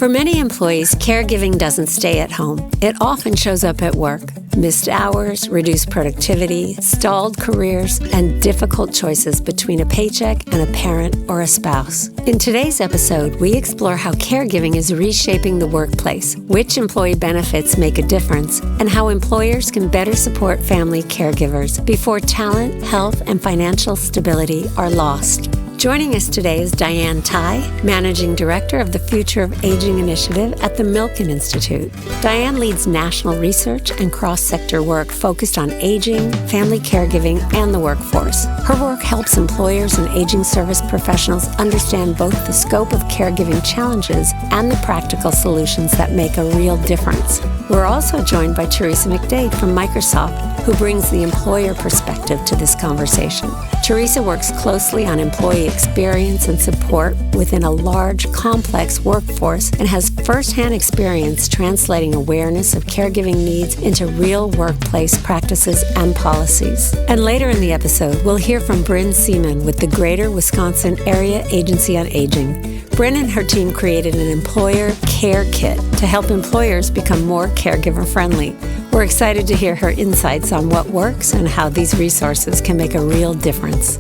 For many employees, caregiving doesn't stay at home. It often shows up at work. Missed hours, reduced productivity, stalled careers, and difficult choices between a paycheck and a parent or a spouse. In today's episode, we explore how caregiving is reshaping the workplace, which employee benefits make a difference, and how employers can better support family caregivers before talent, health, and financial stability are lost. Joining us today is Diane Ty, Managing Director of the Future of Aging Initiative at the Milken Institute. Diane leads national research and cross-sector work focused on aging, family caregiving, and the workforce. Her work helps employers and aging service professionals understand both the scope of caregiving challenges and the practical solutions that make a real difference. We're also joined by Teresa McDade from Microsoft, who brings the employer perspective to this conversation. Teresa works closely on employee experience and support within a large, complex workforce and has firsthand experience translating awareness of caregiving needs into real workplace practices and policies. And later in the episode, we'll hear from Bryn Ceman with the Greater Wisconsin Area Agency on Aging. Bryn and her team created an employer care kit to help employers become more caregiver friendly. We're excited to hear her insights on what works and how these resources can make a real difference.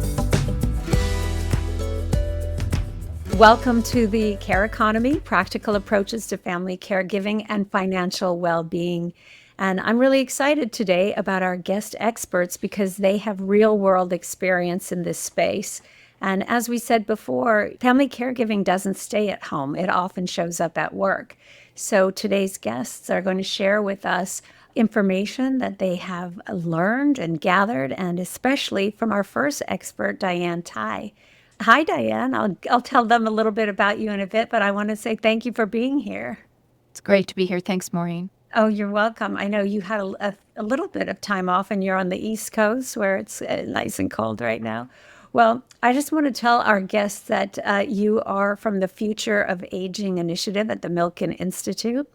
Welcome to the Care Economy, Practical Approaches to Family Caregiving and Financial Wellbeing. And I'm really excited today about our guest experts because they have real-world experience in this space. And as we said before, family caregiving doesn't stay at home. It often shows up at work. So today's guests are going to share with us information that they have learned and gathered, and especially from our first expert, Diane Ty. Hi, Diane. I'll tell them a little bit about you in a bit, but I want to say thank you for being here. It's great to be here. Thanks, Maureen. Oh, you're welcome. I know you had a little bit of time off and you're on the East Coast where it's nice and cold right now. Well, I just want to tell our guests that you are from the Future of Aging Initiative at the Milken Institute.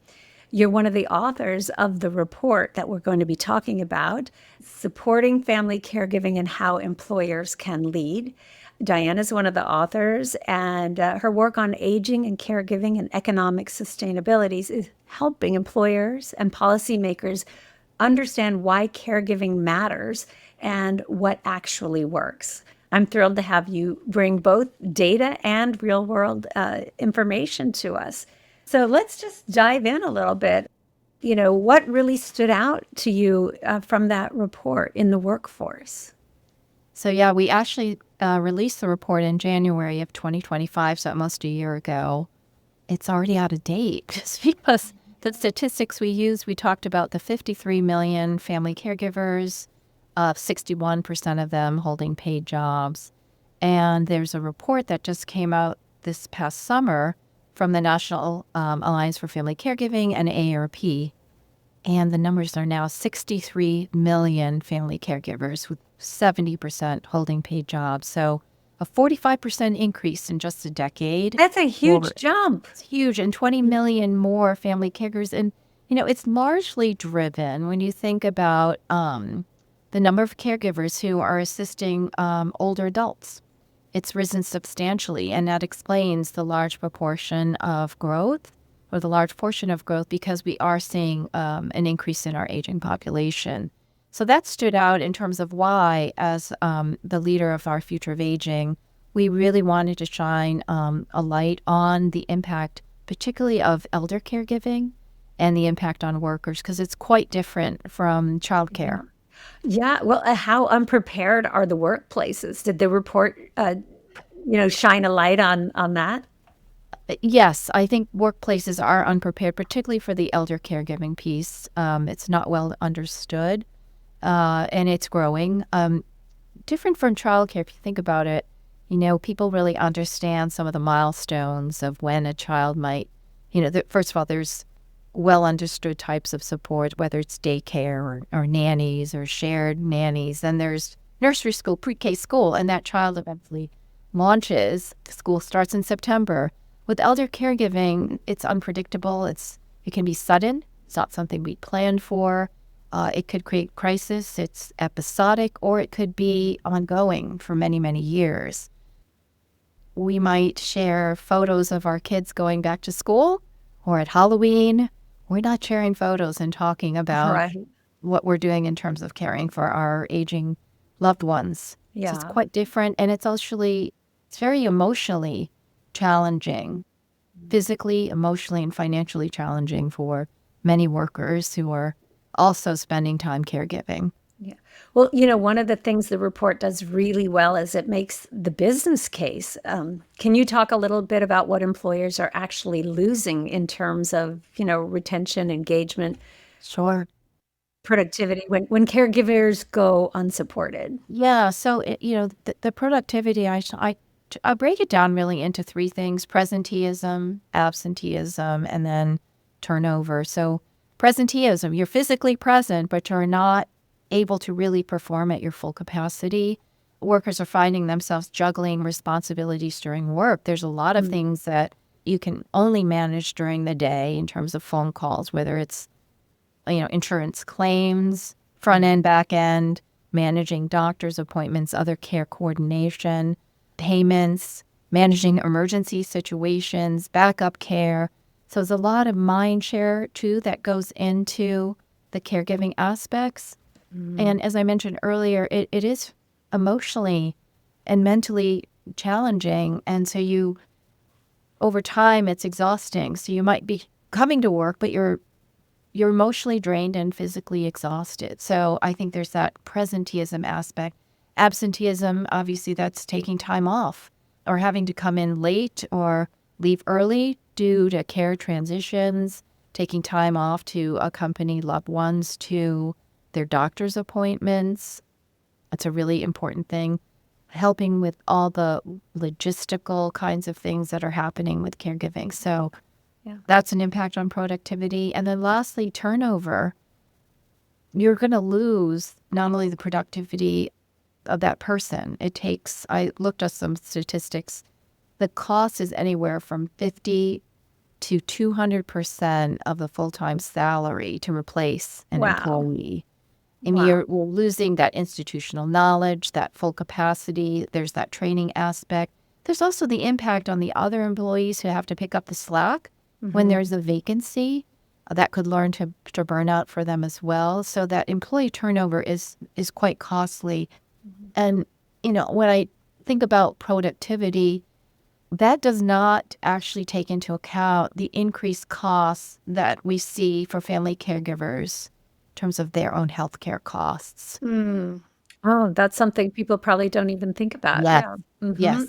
You're one of the authors of the report that we're going to be talking about, Supporting Family Caregiving and How Employers Can Lead. Diane is one of the authors, and her work on aging and caregiving and economic sustainability is helping employers and policymakers understand why caregiving matters and what actually works. I'm thrilled to have you bring both data and real-world information to us. So let's just dive in a little bit. You know, what really stood out to you from that report in the workforce? So yeah, we actually released the report in January of 2025, so almost a year ago. It's already out of date just because the statistics we used, we talked about the 53 million family caregivers, 61% of them holding paid jobs. And there's a report that just came out this past summer from the National Alliance for Family Caregiving and AARP. And the numbers are now 63 million family caregivers with 70% holding paid jobs. So a 45% increase in just a decade. That's a huge jump. It's huge. And 20 million more family caregivers. And, you know, it's largely driven when you think about the number of caregivers who are assisting older adults. It's risen substantially, and that explains the large proportion of growth, or the large portion of growth, because we are seeing an increase in our aging population. So that stood out in terms of why, as the leader of our Future of Aging, we really wanted to shine a light on the impact, particularly of elder caregiving and the impact on workers, because it's quite different from childcare. Yeah, well, how unprepared are the workplaces? Did the report, shine a light on that? Yes, I think workplaces are unprepared, particularly for the elder caregiving piece. It's not well understood, and it's growing. Different from childcare, if you think about it, you know, people really understand some of the milestones of when a child might, first of all, there's well understood types of support, whether it's daycare or nannies or shared nannies. Then there's nursery school, pre-K school, and that child eventually launches. School starts in September. With elder caregiving, it's unpredictable. It can be sudden. It's not something we planned for. It could create crisis. It's episodic, or it could be ongoing for many, many years. We might share photos of our kids going back to school, or at Halloween, we're not sharing photos and talking about Right. what we're doing in terms of caring for our aging loved ones. So it's Yeah. quite different. And it's very emotionally challenging, physically, emotionally, and financially challenging for many workers who are also spending time caregiving. Yeah. Well, one of the things the report does really well is it makes the business case. Can you talk a little bit about what employers are actually losing in terms of, retention, engagement, Sure. productivity when caregivers go unsupported? Yeah. So, the productivity, I break it down really into three things: presenteeism, absenteeism, and then turnover. So, presenteeism, you're physically present, but you're not able to really perform at your full capacity. Workers are finding themselves juggling responsibilities during work. There's a lot of things that you can only manage during the day in terms of phone calls, whether it's insurance claims, front end, back end, managing doctor's appointments, other care coordination, payments, managing emergency situations, backup care. So there's a lot of mind share, too, that goes into the caregiving aspects. And as I mentioned earlier, it is emotionally and mentally challenging. And so over time, it's exhausting. So you might be coming to work, but you're emotionally drained and physically exhausted. So I think there's that presenteeism aspect. Absenteeism, obviously, that's taking time off or having to come in late or leave early due to care transitions, taking time off to accompany loved ones to their doctor's appointments. That's a really important thing. Helping with all the logistical kinds of things that are happening with caregiving. So that's an impact on productivity. And then lastly, turnover. You're going to lose not only the productivity of that person. I looked at some statistics. The cost is anywhere from 50 to 200% of the full-time salary to replace an Wow. employee. And Wow. we're losing that institutional knowledge, that full capacity. There's that training aspect. There's also the impact on the other employees who have to pick up the slack when there's a vacancy. That could learn to burn out for them as well. So that employee turnover is quite costly. And, when I think about productivity, that does not actually take into account the increased costs that we see for family caregivers in terms of their own healthcare costs. Oh, that's something people probably don't even think about. Yes. Yeah. Hmm. Yes.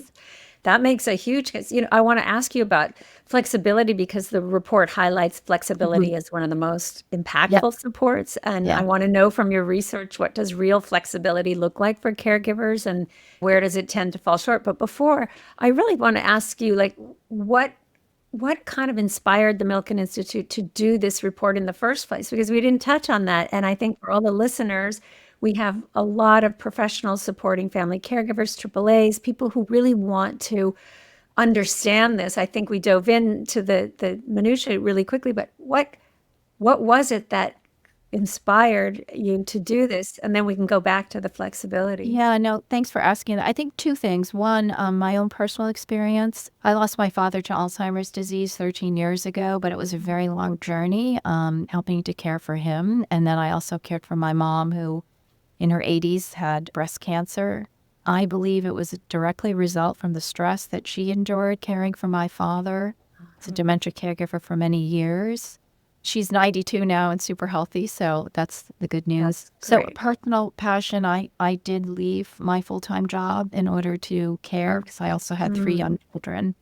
That makes a huge, 'cause, I want to ask you about flexibility because the report highlights Mhm. flexibility as one of the most Yep. impactful supports. And I Yeah. want to know from your research, what does real flexibility look like for caregivers and where does it tend to fall short? But before, I really want to ask you, like, what kind of inspired the Milken Institute to do this report in the first place? Because we didn't touch on that. And I think for all the listeners, we have a lot of professionals supporting family caregivers, AAAs, people who really want to understand this. I think we dove into the minutiae really quickly, but what was it that inspired you to do this? And then we can go back to the flexibility. Yeah, no, thanks for asking that. I think two things. One, my own personal experience. I lost my father to Alzheimer's disease 13 years ago, but it was a very long journey, helping to care for him. And then I also cared for my mom, who in her 80s had breast cancer. I believe it was directly a result from the stress that she endured caring for my father as a dementia caregiver for many years. She's 92 now and super healthy, so that's the good news. That's So, great. personal passion, I did leave my full-time job in order to care because I also had three young children.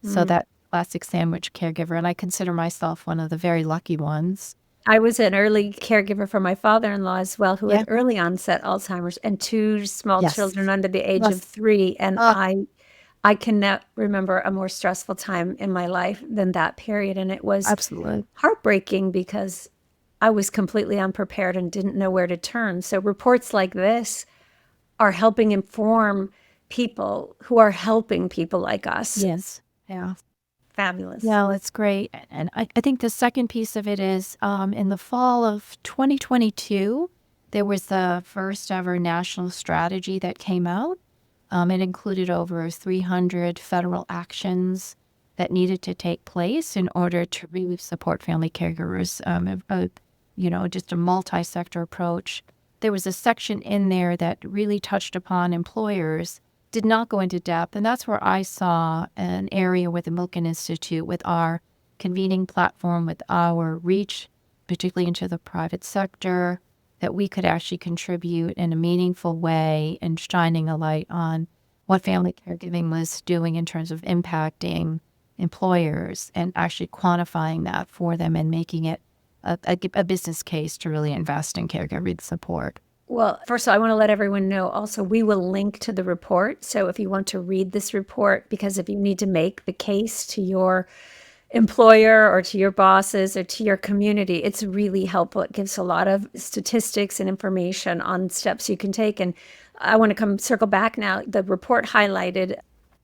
So that classic sandwich caregiver, and I consider myself one of the very lucky ones. I was an early caregiver for my father-in-law as well, who Yeah. had early onset Alzheimer's and two small Yes. children under the age of Yes. 3. And Ah, I cannot remember a more stressful time in my life than that period. And it was absolutely. heartbreaking because I was completely unprepared and didn't know where to turn. So reports like this are helping inform people who are helping people like us. Yes. Yeah. Fabulous. Yeah, that's great. And I think the second piece of it is in the fall of 2022, there was the first ever national strategy that came out. It included over 300 federal actions that needed to take place in order to really support family caregivers, just a multi-sector approach. There was a section in there that really touched upon employers, did not go into depth, and that's where I saw an area with the Milken Institute, with our convening platform, with our reach, particularly into the private sector, that we could actually contribute in a meaningful way and shining a light on what family caregiving was doing in terms of impacting employers and actually quantifying that for them and making it a business case to really invest in caregiving support. Well, first of all, I want to let everyone know also we will link to the report. So if you want to read this report, because if you need to make the case to your employer or to your bosses or to your community, it's really helpful. It gives a lot of statistics and information on steps you can take. And I want to circle back now. The report highlighted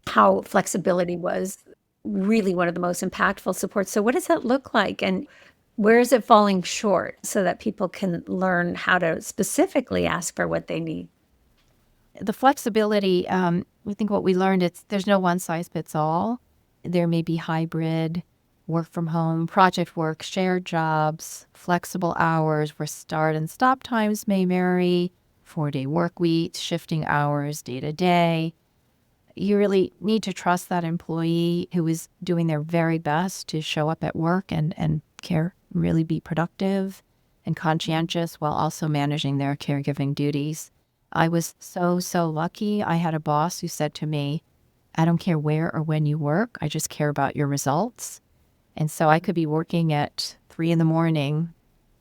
how flexibility was really one of the most impactful supports. So what does that look like? And where is it falling short so that people can learn how to specifically ask for what they need? The flexibility, I think what we learned, there's no one size fits all. There may be hybrid, work from home, project work, shared jobs, flexible hours where start and stop times may vary, 4-day work weeks, shifting hours day to day. You really need to trust that employee who is doing their very best to show up at work and care, really be productive and conscientious while also managing their caregiving duties. I was so lucky. I had a boss who said to me, I don't care where or when you work, I just care about your results. And so I could be working at 3 a.m,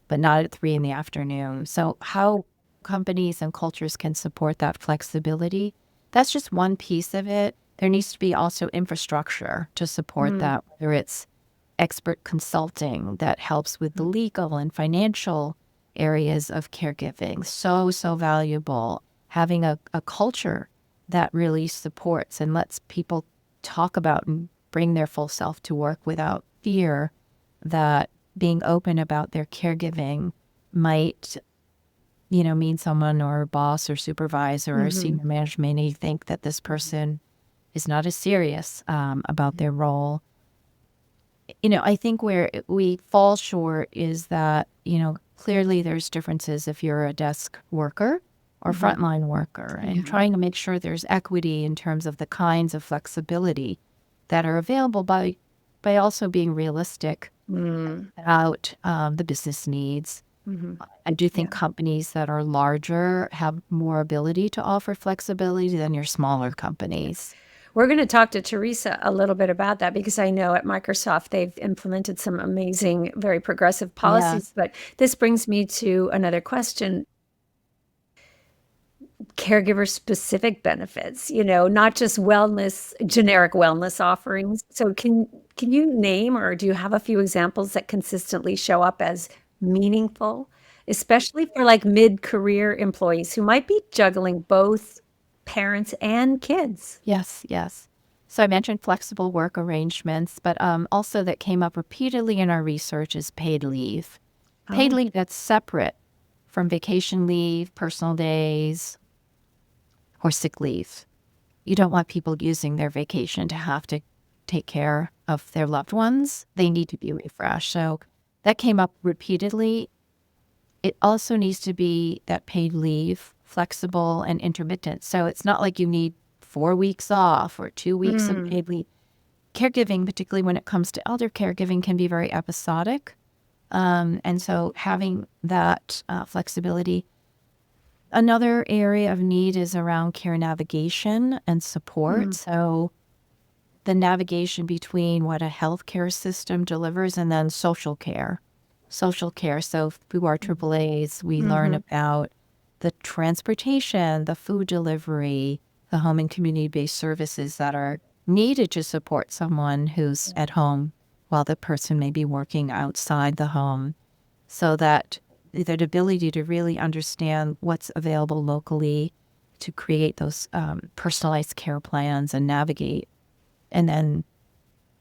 but not at 3 p.m. So how companies and cultures can support that flexibility, that's just one piece of it. There needs to be also infrastructure to support that, whether it's expert consulting that helps with the legal and financial areas of caregiving. So valuable. Having a culture that really supports and lets people talk about and bring their full self to work without fear that being open about their caregiving might, mean someone or a boss or supervisor or senior management may think that this person is not as serious about their role. I think where we fall short is that, clearly there's differences if you're a desk worker or frontline worker, and trying to make sure there's equity in terms of the kinds of flexibility that are available by also being realistic about the business needs. I do think companies that are larger have more ability to offer flexibility than your smaller companies. We're going to talk to Teresa a little bit about that because I know at Microsoft they've implemented some amazing, very progressive policies. But this brings me to another question. Caregiver-specific benefits, not just generic wellness offerings. So can you name, or do you have a few examples that consistently show up as meaningful, especially for like mid-career employees who might be juggling both parents and kids? Yes. So I mentioned flexible work arrangements, but also that came up repeatedly in our research is paid leave. Paid leave that's separate from vacation leave, personal days, or sick leave. You don't want people using their vacation to have to take care of their loved ones. They need to be refreshed. So that came up repeatedly. It also needs to be that paid leave, flexible and intermittent. So it's not like you need 4 weeks off or 2 weeks of paid leave. Caregiving, particularly when it comes to elder caregiving, can be very episodic. And so having that flexibility. Another area of need is around care navigation and support. So the navigation between what a healthcare system delivers and then social care. So through our AAAs, we learn about the transportation, the food delivery, the home and community-based services that are needed to support someone who's at home while the person may be working outside the home, so that the ability to really understand what's available locally to create those personalized care plans and navigate. And then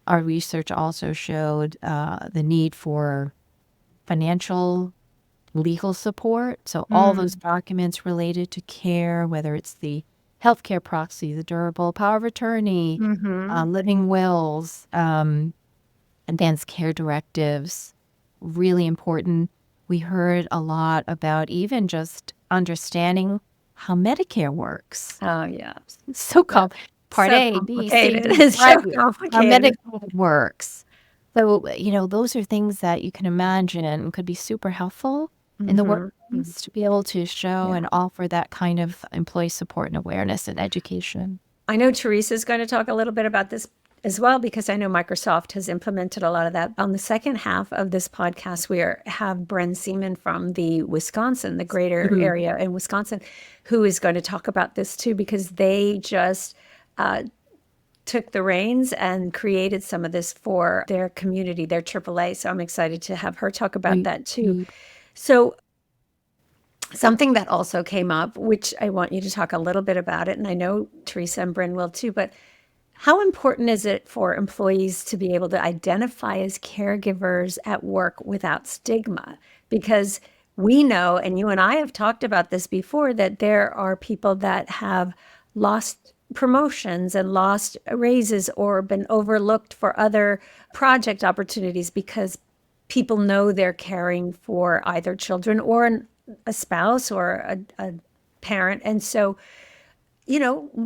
our research also showed the need for financial, legal support. So all those documents related to care, whether it's the healthcare proxy, the durable power of attorney, living wills, advanced care directives, really important. We heard a lot about even just understanding how Medicare works. Oh, yeah. So Part So A, B, C, complicated. D, It's right? so How complicated. Medicaid works. So, those are things that you can imagine could be super helpful in the workplace to be able to show and offer that kind of employee support and awareness and education. I know Teresa's going to talk a little bit about this as well, because I know Microsoft has implemented a lot of that. On the second half of this podcast, have Bryn Ceman from the greater area in Wisconsin, who is going to talk about this too, because they just took the reins and created some of this for their community, their AAA. So I'm excited to have her talk about that too. So something that also came up, which I want you to talk a little bit about it, and I know Teresa and Bryn will too, but how important is it for employees to be able to identify as caregivers at work without stigma? Because we know, and you and I have talked about this before, that there are people that have lost promotions and lost raises or been overlooked for other project opportunities because people know they're caring for either children or a spouse or a parent. And so,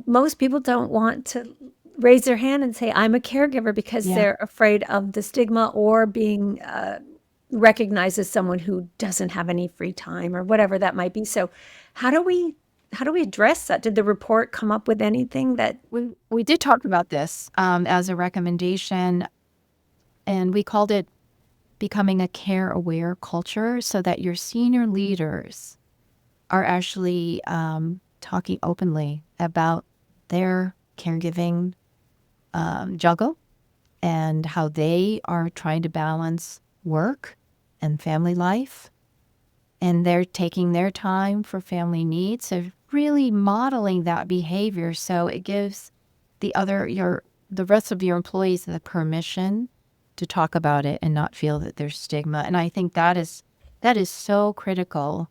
most people don't want to raise their hand and say, I'm a caregiver, because they're afraid of the stigma or being recognized as someone who doesn't have any free time or whatever that might be. So how do we address that? Did the report come up with anything that we did talk about this as a recommendation, and we called it becoming a care-aware culture, so that your senior leaders are actually talking openly about their caregiving juggle and how they are trying to balance work and family life, and they're taking their time for family needs. So really modeling that behavior, so it gives the rest of your employees the permission to talk about it and not feel that there's stigma. And I think that is so critical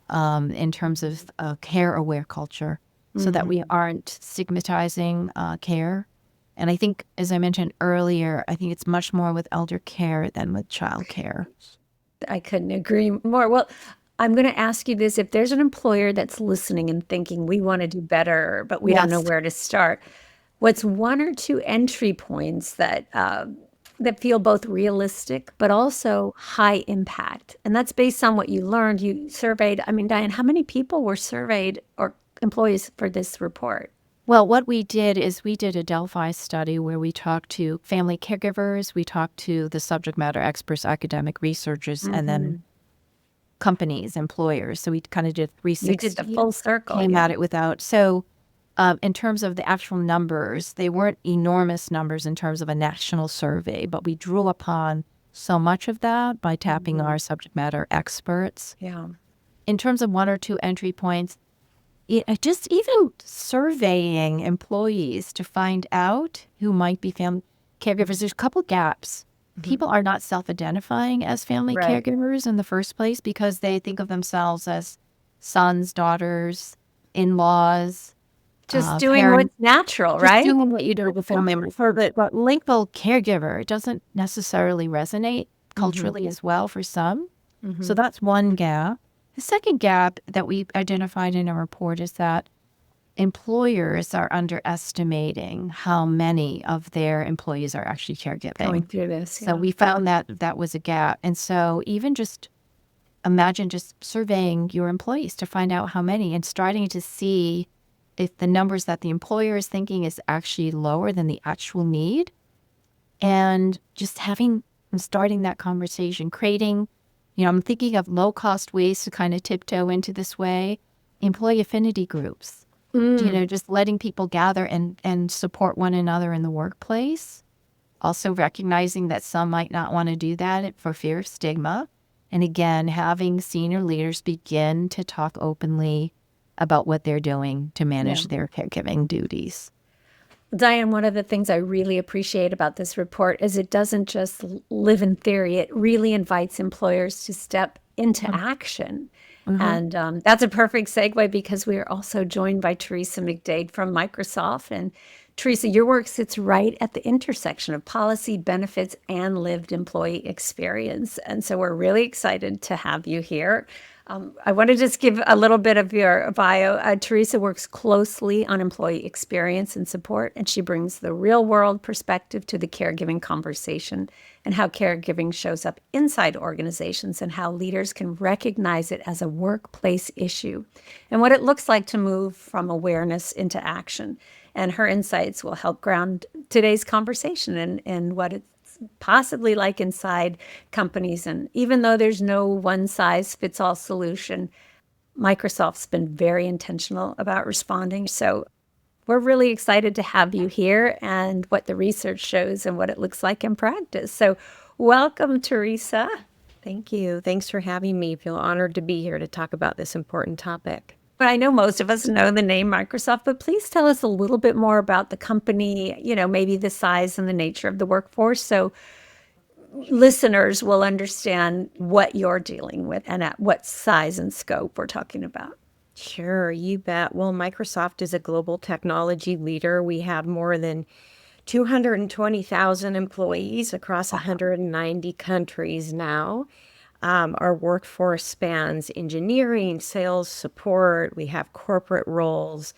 in terms of a care-aware culture, so that we aren't stigmatizing care. And I think, as I mentioned earlier, I think it's much more with elder care than with child care. I couldn't agree more. Well, I'm going to ask you this. If there's an employer that's listening and thinking, we want to do better, but we don't know where to start, what's one or two entry points that feel both realistic but also high impact? And that's based on what you learned. You surveyed, Diane, how many people were surveyed, or employees, for this report? Well, what we did is we did a Delphi study where we talked to family caregivers, we talked to the subject matter experts, academic researchers, and then companies, employers. So we kind of did 360. You did the full circle. Came at it without. So in terms of the actual numbers, they weren't enormous numbers in terms of a national survey, but we drew upon so much of that by tapping our subject matter experts. Yeah. In terms of one or two entry points, just even surveying employees to find out who might be family caregivers. There's a couple gaps. People are not self-identifying as family caregivers in the first place because they think of themselves as sons, daughters, in-laws. Just doing what's natural, right? Just doing what you do with a family member. But label caregiver doesn't necessarily resonate culturally as well for some. So that's one gap. The second gap that we identified in our report is that employers are underestimating how many of their employees are actually caregiving. Going through this. So we found that was a gap. And so even just imagine just surveying your employees to find out how many and starting to see if the numbers that the employer is thinking is actually lower than the actual need. And just starting that conversation, creating, I'm thinking of low-cost ways to kind of tiptoe into this way. Employee affinity groups, just letting people gather and support one another in the workplace. Also recognizing that some might not want to do that for fear of stigma. And again, having senior leaders begin to talk openly about what they're doing to manage their caregiving duties. Diane, one of the things I really appreciate about this report is it doesn't just live in theory. It really invites employers to step into action. And that's a perfect segue because we are also joined by Teresa McDade from Microsoft. And Teresa, your work sits right at the intersection of policy, benefits, and lived employee experience. And so we're really excited to have you here. I want to just give a little bit of your bio. Teresa works closely on employee experience and support, and she brings the real world perspective to the caregiving conversation and how caregiving shows up inside organizations and how leaders can recognize it as a workplace issue and what it looks like to move from awareness into action. And her insights will help ground today's conversation and what it's possibly like inside companies. And even though there's no one size fits all solution, Microsoft's been very intentional about responding. So we're really excited to have you here and what the research shows and what it looks like in practice. So welcome, Teresa. Thank you. Thanks for having me. I feel honored to be here to talk about this important topic. I know most of us know the name Microsoft, but please tell us a little bit more about the company, maybe the size and the nature of the workforce, so listeners will understand what you're dealing with and at what size and scope we're talking about. Sure, you bet. Well, Microsoft is a global technology leader. We have more than 220,000 employees across 190 countries now. Our workforce spans engineering, sales, support. We have corporate roles.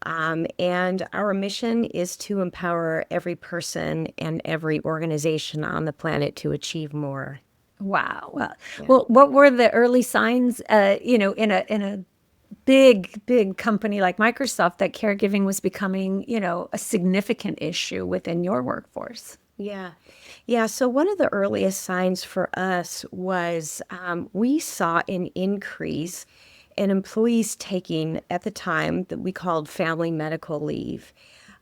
And our mission is to empower every person and every organization on the planet to achieve more. Wow. Well, what were the early signs, in a big company like Microsoft that caregiving was becoming, a significant issue within your workforce? Yeah. So one of the earliest signs for us was we saw an increase in employees taking, at the time, that we called family medical leave.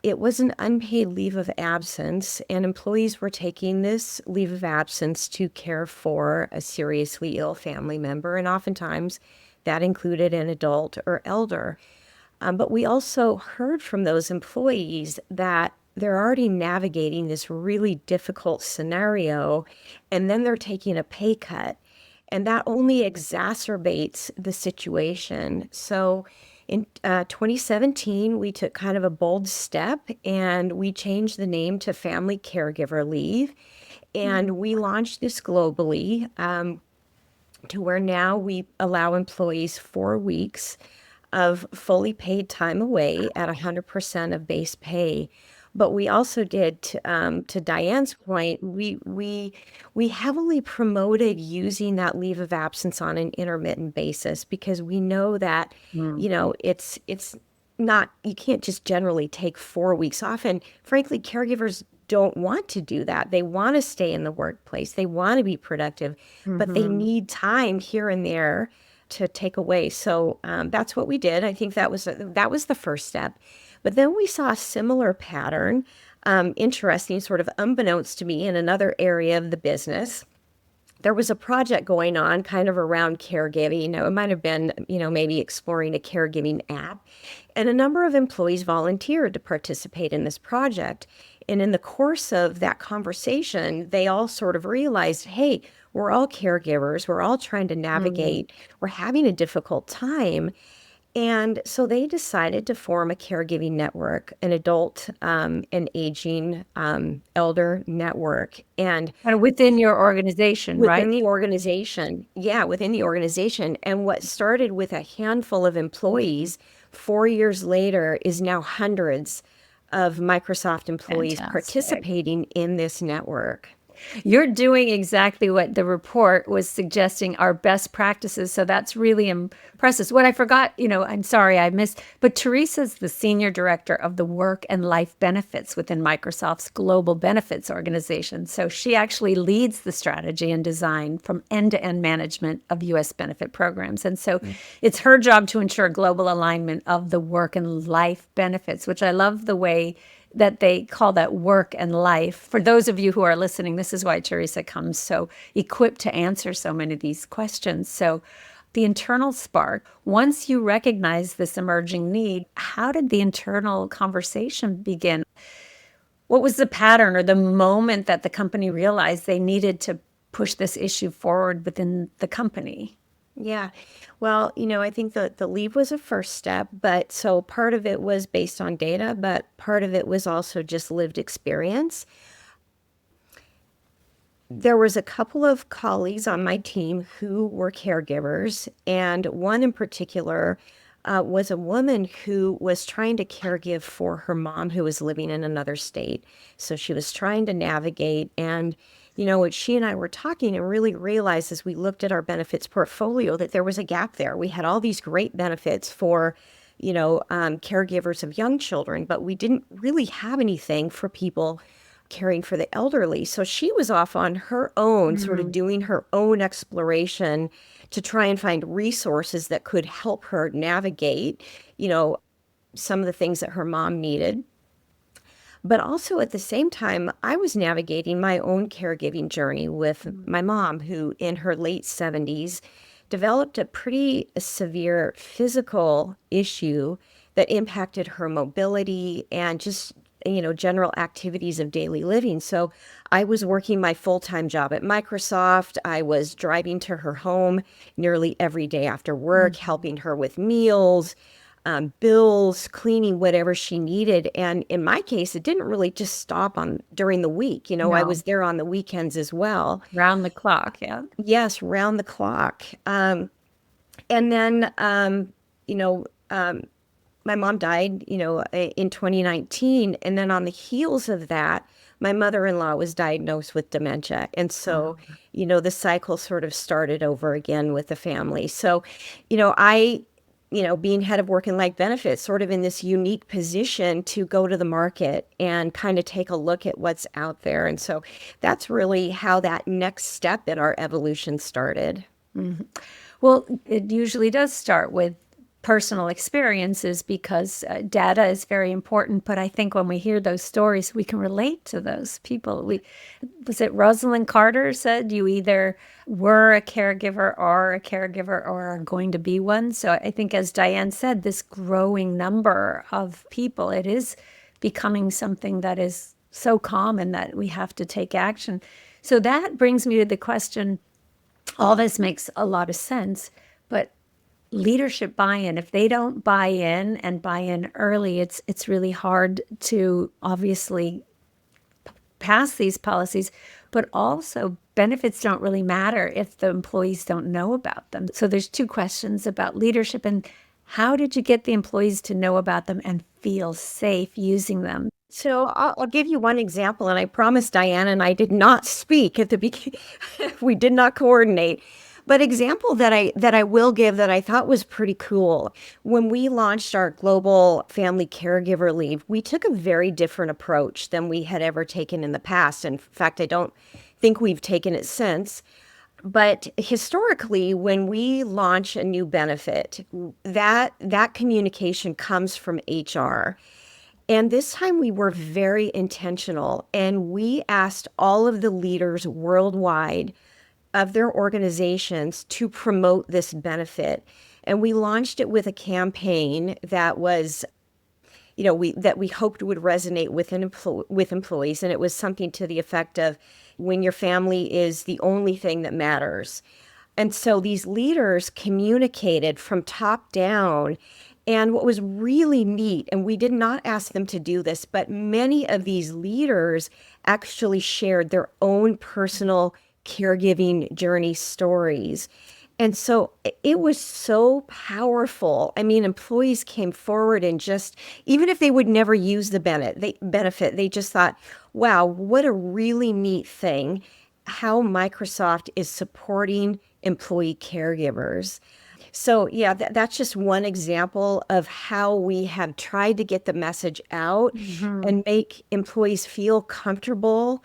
It was an unpaid leave of absence, and employees were taking this leave of absence to care for a seriously ill family member, and oftentimes that included an adult or elder. But we also heard from those employees that they're already navigating this really difficult scenario, and then they're taking a pay cut. And that only exacerbates the situation. So in 2017, we took kind of a bold step and we changed the name to Family Caregiver Leave. And we launched this globally to where now we allow employees 4 weeks of fully paid time away at 100% of base pay. But we also did, to Diane's point, we heavily promoted using that leave of absence on an intermittent basis because we know that, it's not, you can't just generally take 4 weeks off. And frankly, caregivers don't want to do that. They want to stay in the workplace. They want to be productive, but they need time here and there to take away. So that's what we did. I think that was the first step. But then we saw a similar pattern, interesting, sort of unbeknownst to me in another area of the business. There was a project going on kind of around caregiving. It might have been, maybe exploring a caregiving app. And a number of employees volunteered to participate in this project. And in the course of that conversation, they all sort of realized, hey, we're all caregivers. We're all trying to navigate. We're having a difficult time. And so they decided to form a caregiving network, an adult and aging elder network. And within your organization, right? Within the organization. Yeah, within the organization. And what started with a handful of employees 4 years later is now hundreds of Microsoft employees participating in this network. You're doing exactly what the report was suggesting are best practices. So that's really impressive. What I forgot, I'm sorry I missed, but Teresa's the senior director of the work and life benefits within Microsoft's global benefits organization. So she actually leads the strategy and design from end-to-end management of U.S. benefit programs. And so it's her job to ensure global alignment of the work and life benefits, which I love the way that they call that work and life. For those of you who are listening, this is why Teresa comes so equipped to answer so many of these questions. So the internal spark, once you recognize this emerging need, how did the internal conversation begin? What was the pattern or the moment that the company realized they needed to push this issue forward within the company? Yeah. Well, I think the leave was a first step, but so part of it was based on data, but part of it was also just lived experience. There was a couple of colleagues on my team who were caregivers, and one in particular was a woman who was trying to caregive for her mom who was living in another state. So she was trying to navigate, and what she and I were talking and really realized as we looked at our benefits portfolio that there was a gap there. We had all these great benefits for caregivers of young children, but we didn't really have anything for people caring for the elderly. So she was off on her own, sort of doing her own exploration to try and find resources that could help her navigate, some of the things that her mom needed. But also at the same time, I was navigating my own caregiving journey with my mom, who in her late 70s developed a pretty severe physical issue that impacted her mobility and just general activities of daily living. So I was working my full-time job at Microsoft. I was driving to her home nearly every day after work, helping her with meals, bills, cleaning, whatever she needed. And in my case, it didn't really just stop on during the week. I was there on the weekends as well. Round the clock, yeah. Yes, round the clock. And then, my mom died, in 2019. And then on the heels of that, my mother-in-law was diagnosed with dementia. And so, the cycle sort of started over again with the family. So, I, being head of work and life benefits, sort of in this unique position to go to the market and kind of take a look at what's out there. And so that's really how that next step in our evolution started. Well, it usually does start with personal experiences because data is very important. But I think when we hear those stories, we can relate to those people. Was it Rosalind Carter said you either were a caregiver or are going to be one? So I think, as Diane said, this growing number of people, it is becoming something that is so common that we have to take action. So that brings me to the question, all this makes a lot of sense, but leadership buy-in, if they don't buy in and buy in early, it's really hard to obviously pass these policies, but also benefits don't really matter if the employees don't know about them. So there's two questions about leadership and how did you get the employees to know about them and feel safe using them? So I'll give you one example, and I promise Diane and I did not speak at the beginning. We did not coordinate. But example that I will give that I thought was pretty cool. When we launched our global family caregiver leave, we took a very different approach than we had ever taken in the past. In fact, I don't think we've taken it since. But historically, when we launch a new benefit, that communication comes from HR. And this time we were very intentional, and we asked all of the leaders worldwide of their organizations to promote this benefit. And we launched it with a campaign that was, we hoped would resonate with with employees. And it was something to the effect of, when your family is the only thing that matters. And so these leaders communicated from top down. And what was really neat, and we did not ask them to do this, but many of these leaders actually shared their own personal caregiving journey stories. And so it was so powerful. I mean, employees came forward and just, even if they would never use the benefit, they just thought, wow, what a really neat thing how Microsoft is supporting employee caregivers. So yeah, that's just one example of how we have tried to get the message out and make employees feel comfortable,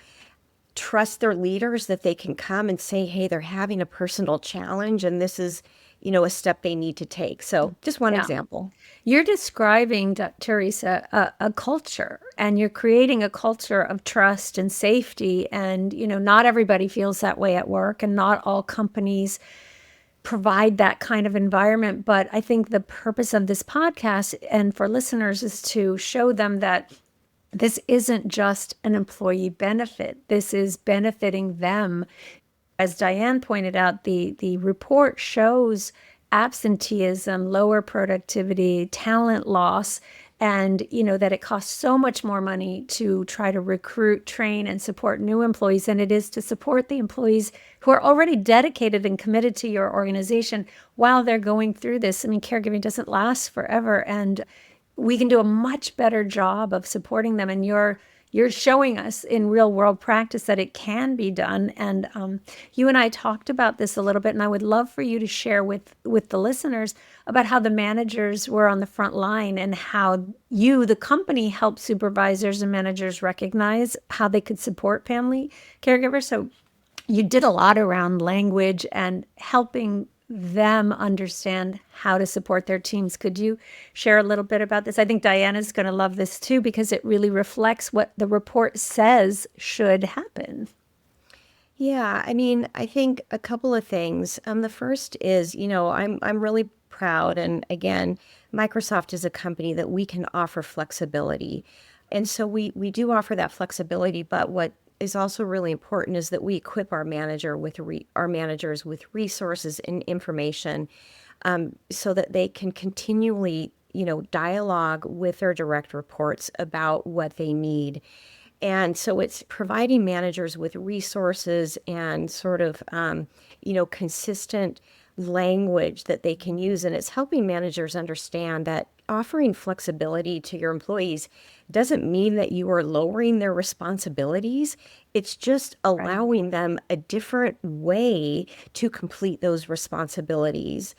trust their leaders that they can come and say, hey, they're having a personal challenge and this is, a step they need to take. So just one example. You're describing, Teresa, a culture, and you're creating a culture of trust and safety. And, not everybody feels that way at work, and not all companies provide that kind of environment. But I think the purpose of this podcast and for listeners is to show them that this isn't just an employee benefit. This is benefiting them As Diane pointed out, the report shows absenteeism, lower productivity, talent loss, and that it costs so much more money to try to recruit, train, and support new employees than it is to support the employees who are already dedicated and committed to your organization while they're going through this. I mean, caregiving doesn't last forever, and we can do a much better job of supporting them. And you're showing us in real world practice that it can be done. And you and I talked about this a little bit, and I would love for you to share with the listeners about how the managers were on the front line and how you, the company, helped supervisors and managers recognize how they could support family caregivers. So you did a lot around language and helping them understand how to support their teams. Could you share a little bit about this? I think Diana's going to love this too, because it really reflects what the report says should happen. Yeah, I mean, I think a couple of things. The first is, I'm really proud, and again, Microsoft is a company that we can offer flexibility, and so we do offer that flexibility. But what is also really important is that we equip our managers with resources and information, so that they can continually, dialogue with their direct reports about what they need. And so it's providing managers with resources and sort of, consistent language that they can use. And it's helping managers understand that offering flexibility to your employees doesn't mean that you are lowering their responsibilities. It's just allowing them a different way to complete those responsibilities.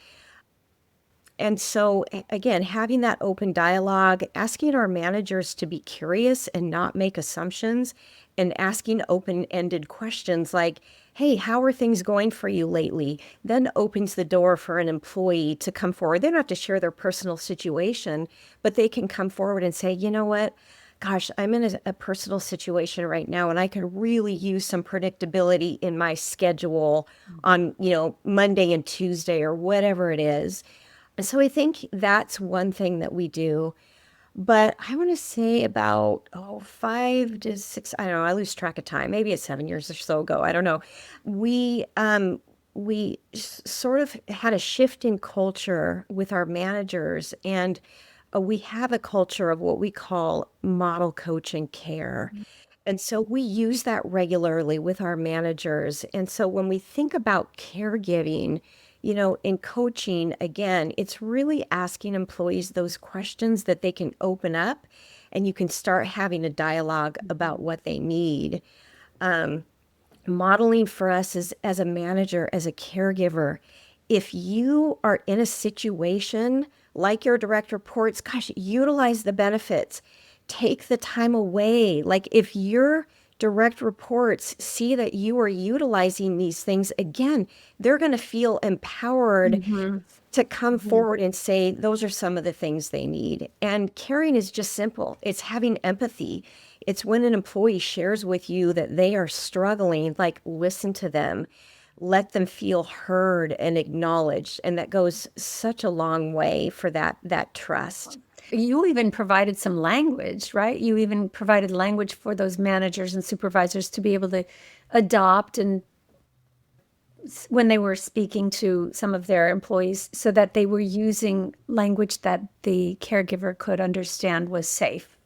And so, again, having that open dialogue, asking our managers to be curious and not make assumptions, and asking open-ended questions like, hey, how are things going for you lately? Then opens the door for an employee to come forward. They don't have to share their personal situation, but they can come forward and say, you know what? Gosh, I'm in a personal situation right now, and I could really use some predictability in my schedule on, Monday and Tuesday or whatever it is. So I think that's one thing that we do. But I want to say about 5 to 6, I don't know, I lose track of time. Maybe it's 7 years or so ago. I don't know. We sort of had a shift in culture with our managers, and we have a culture of what we call model coach and care. And so we use that regularly with our managers. And so when we think about caregiving, in coaching, again, it's really asking employees those questions that they can open up, and you can start having a dialogue about what they need. Modeling for us as a manager, as a caregiver, if you are in a situation like your direct reports, gosh, utilize the benefits. Take the time away. Like if your direct reports see that you are utilizing these things, again, they're going to feel empowered to come forward and say, those are some of the things they need. And caring is just simple. It's having empathy. It's when an employee shares with you that they are struggling, like listen to them, let them feel heard and acknowledged. And that goes such a long way for that trust. You even provided some language, right? You even provided language for those managers and supervisors to be able to adopt, and when they were speaking to some of their employees, so that they were using language that the caregiver could understand was safe.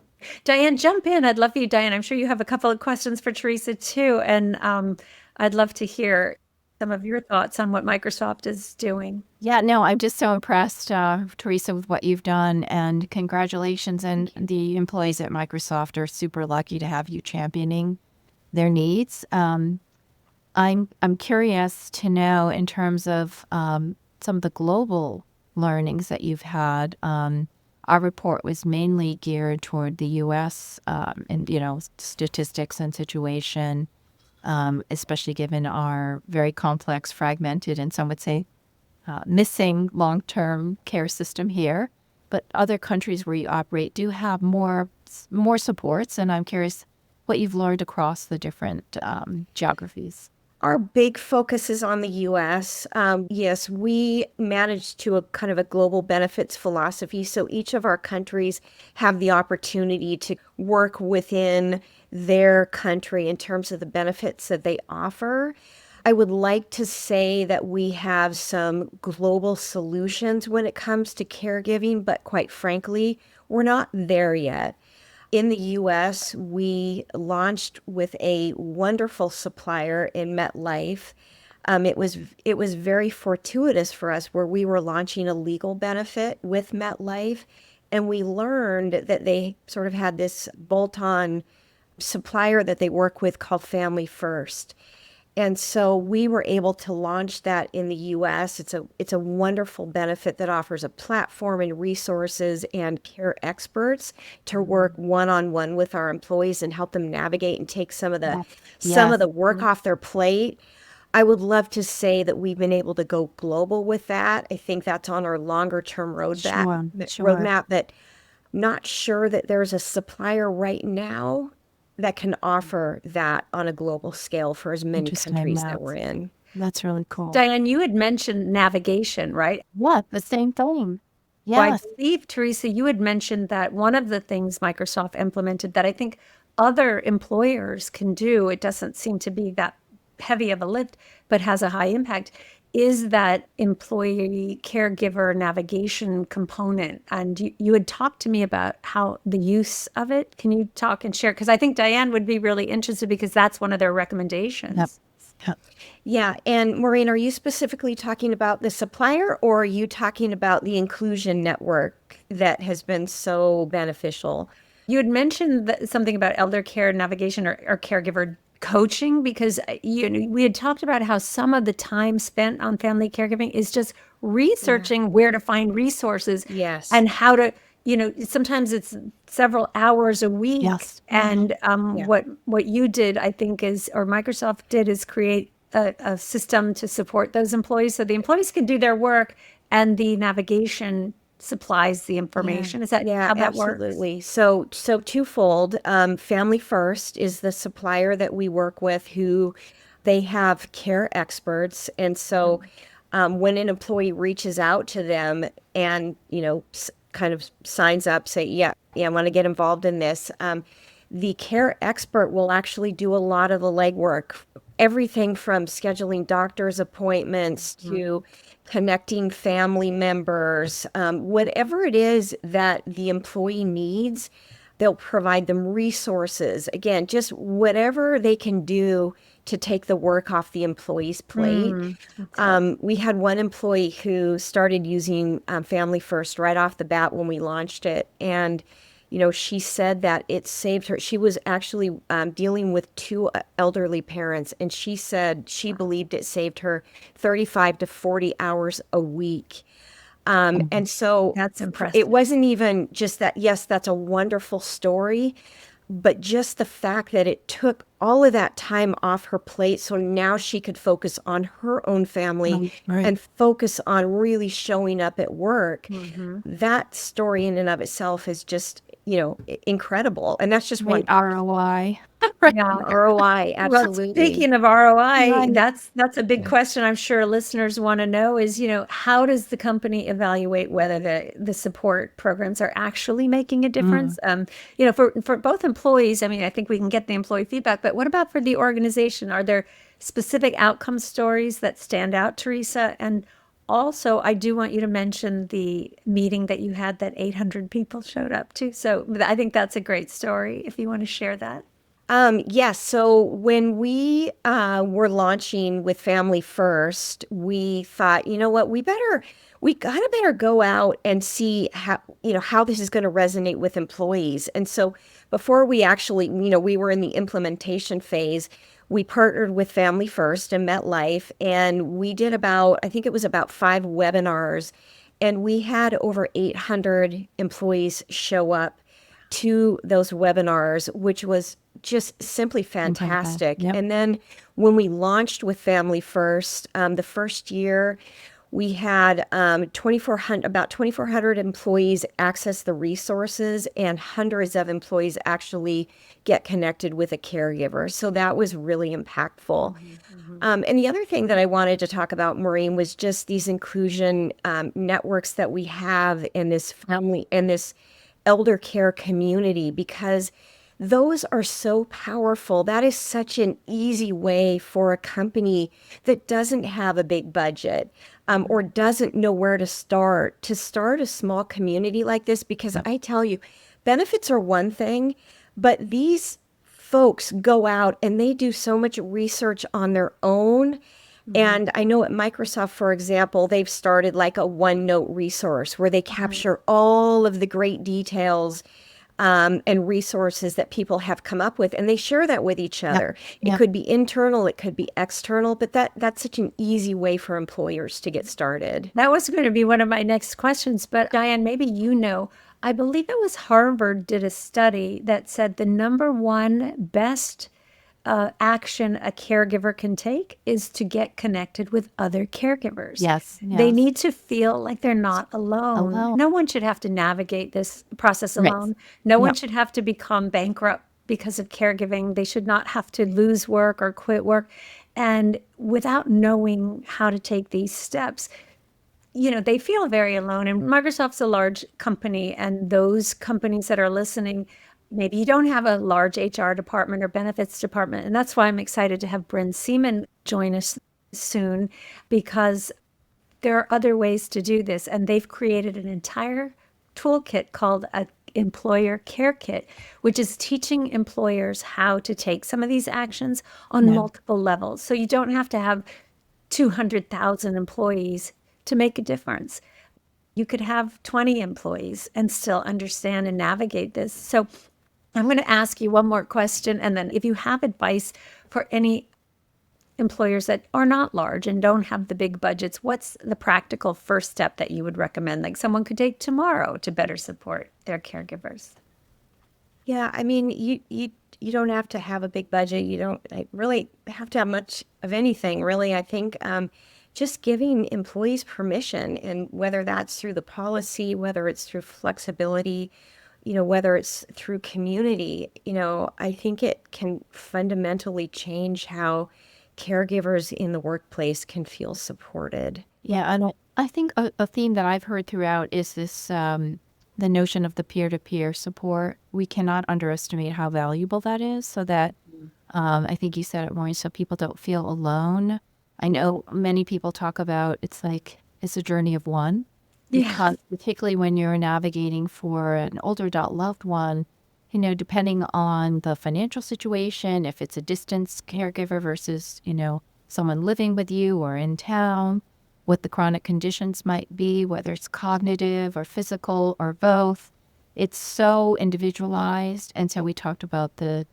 Diane, jump in. I'd love for you, Diane. I'm sure you have a couple of questions for Teresa too. And I'd love to hear some of your thoughts on what Microsoft is doing. Yeah, no, I'm just so impressed, Teresa, with what you've done, and congratulations. And the employees at Microsoft are super lucky to have you championing their needs. I'm curious to know, in terms of some of the global learnings that you've had. Our report was mainly geared toward the U.S. And statistics and situation, especially given our very complex, fragmented, and some would say missing long-term care system here. But other countries where you operate do have more supports, and I'm curious what you've learned across the different geographies. Our big focus is on the U.S. Yes, we manage to a kind of a global benefits philosophy. So each of our countries have the opportunity to work within their country in terms of the benefits that they offer. I would like to say that we have some global solutions when it comes to caregiving, but quite frankly, we're not there yet. In the US, we launched with a wonderful supplier in MetLife. It was very fortuitous for us where we were launching a legal benefit with MetLife, and we learned that they sort of had this bolt-on supplier that they work with called Family First. And so we were able to launch that in the US. It's a wonderful benefit that offers a platform and resources and care experts to work one-on-one with our employees and help them navigate and take some of the Yes. work off their plate. I would love to say that we've been able to go global with that. I think that's on our longer term roadmap, but not sure that there's a supplier right now that can offer that on a global scale for as many countries that we're in. That's really cool. Diane, you had mentioned navigation, right? What? The same thing. Well, I Yes. believe, Teresa, you had mentioned that one of the things Microsoft implemented that I think other employers can do, it doesn't seem to be that heavy of a lift, but has a high impact, is that employee caregiver navigation component. And you had talked to me about how the use of it. Can you talk and share? Because I think Diane would be really interested because that's one of their recommendations. Yep. Yep. Yeah. And Maureen, are you specifically talking about the supplier, or are you talking about the inclusion network that has been so beneficial? You had mentioned something about elder care navigation or caregiver coaching, because we had talked about how some of the time spent on family caregiving is just researching where to find resources. Yes. And how to, sometimes it's several hours a week. Yes. And what you did, I think, or Microsoft did, is create a system to support those employees so the employees can do their work and the navigation supplies the information. Is that how that works? Absolutely. So twofold. Family First is the supplier that we work with, who they have care experts, and so when an employee reaches out to them and kind of signs up, say, yeah, I want to get involved in this. The care expert will actually do a lot of the legwork, everything from scheduling doctor's appointments to connecting family members, whatever it is that the employee needs, they'll provide them resources. Again, just whatever they can do to take the work off the employee's plate. We had one employee who started using Family First right off the bat when we launched it. And she said that it saved her. She was actually dealing with two elderly parents, and she said she believed it saved her 35 to 40 hours a week. And so That's impressive. it wasn't even just that, yes, that's a wonderful story, but just the fact that it took all of that time off her plate, so now she could focus on her own family and focus on really showing up at work. That story in and of itself is just, incredible. And that's just one ROI. ROI. Absolutely. Well, speaking of ROI, that's a big question I'm sure listeners want to know is, how does the company evaluate whether the support programs are actually making a difference? For both employees, I think we can get the employee feedback, but what about for the organization? Are there specific outcome stories that stand out, Teresa? And also, I do want you to mention the meeting that you had that 800 people showed up to. So I think that's a great story, if you want to share that. Yes. So when we were launching with Family First, we thought, what, we gotta better go out and see how this is going to resonate with employees. And so before we actually, we were in the implementation phase, we partnered with Family First and MetLife, and we did I think it was about 5 webinars, and we had over 800 employees show up to those webinars, which was just simply fantastic. Yep. And then when we launched with Family First, the first year, we had about 2,400 employees access the resources, and hundreds of employees actually get connected with a caregiver. So that was really impactful. And the other thing that I wanted to talk about, Maureen, was just these inclusion networks that we have in this elder care community, because those are so powerful. That is such an easy way for a company that doesn't have a big budget, or doesn't know where to start a small community like this. Because I tell you, benefits are one thing, but these folks go out and they do so much research on their own. And I know at Microsoft, for example, they've started like a OneNote resource where they capture all of the great details and resources that people have come up with, and they share that with each other. It could be internal, it could be external, but that's such an easy way for employers to get started. That was going to be one of my next questions, but Diane, maybe I believe it was Harvard did a study that said the number one best action a caregiver can take is to get connected with other caregivers. Yes. They need to feel like they're not alone. No one should have to navigate this process alone. No one should have to become bankrupt because of caregiving. They should not have to lose work or quit work. And without knowing how to take these steps, they feel very alone. And Microsoft's a large company, and those companies that are listening, maybe you don't have a large HR department or benefits department. And that's why I'm excited to have Bryn Ceman join us soon, because there are other ways to do this. And they've created an entire toolkit called a Employer Care Kit, which is teaching employers how to take some of these actions on multiple levels. So you don't have to have 200,000 employees to make a difference. You could have 20 employees and still understand and navigate this. So I'm going to ask you one more question. And then if you have advice for any employers that are not large and don't have the big budgets, what's the practical first step that you would recommend, like someone could take tomorrow to better support their caregivers? Yeah, I mean, you don't have to have a big budget. You don't really have to have much of anything, really. I think just giving employees permission, and whether that's through the policy, whether it's through flexibility, whether it's through community, I think it can fundamentally change how caregivers in the workplace can feel supported. Yeah, and I think a theme that I've heard throughout is this, the notion of the peer-to-peer support. We cannot underestimate how valuable that is, so that, I think you said it, Maureen, so people don't feel alone. I know many people talk about it's a journey of one, because particularly when you're navigating for an older adult loved one, depending on the financial situation, if it's a distance caregiver versus, someone living with you or in town, what the chronic conditions might be, whether it's cognitive or physical or both. It's so individualized. And so we talked about the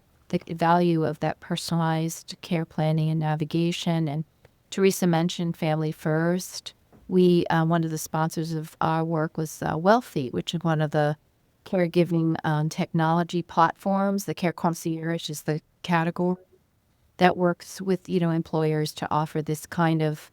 value of that personalized care planning and navigation. And Teresa mentioned Family First. We, one of the sponsors of our work was Wellbeing, which is one of the caregiving technology platforms. The Care Concierge is the category that works with, employers to offer this kind of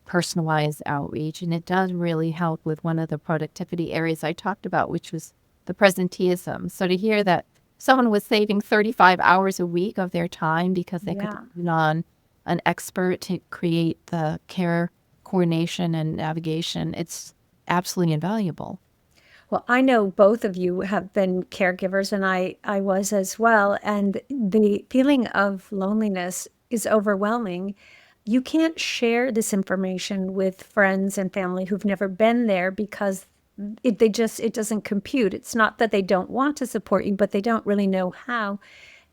personalized outreach. And it does really help with one of the productivity areas I talked about, which was the presenteeism. So to hear that someone was saving 35 hours a week of their time because they could depend on an expert to create the care coordination and navigation, it's absolutely invaluable. Well, I know both of you have been caregivers, and I was as well. And the feeling of loneliness is overwhelming. You can't share this information with friends and family who've never been there, because it doesn't compute. It's not that they don't want to support you, but they don't really know how.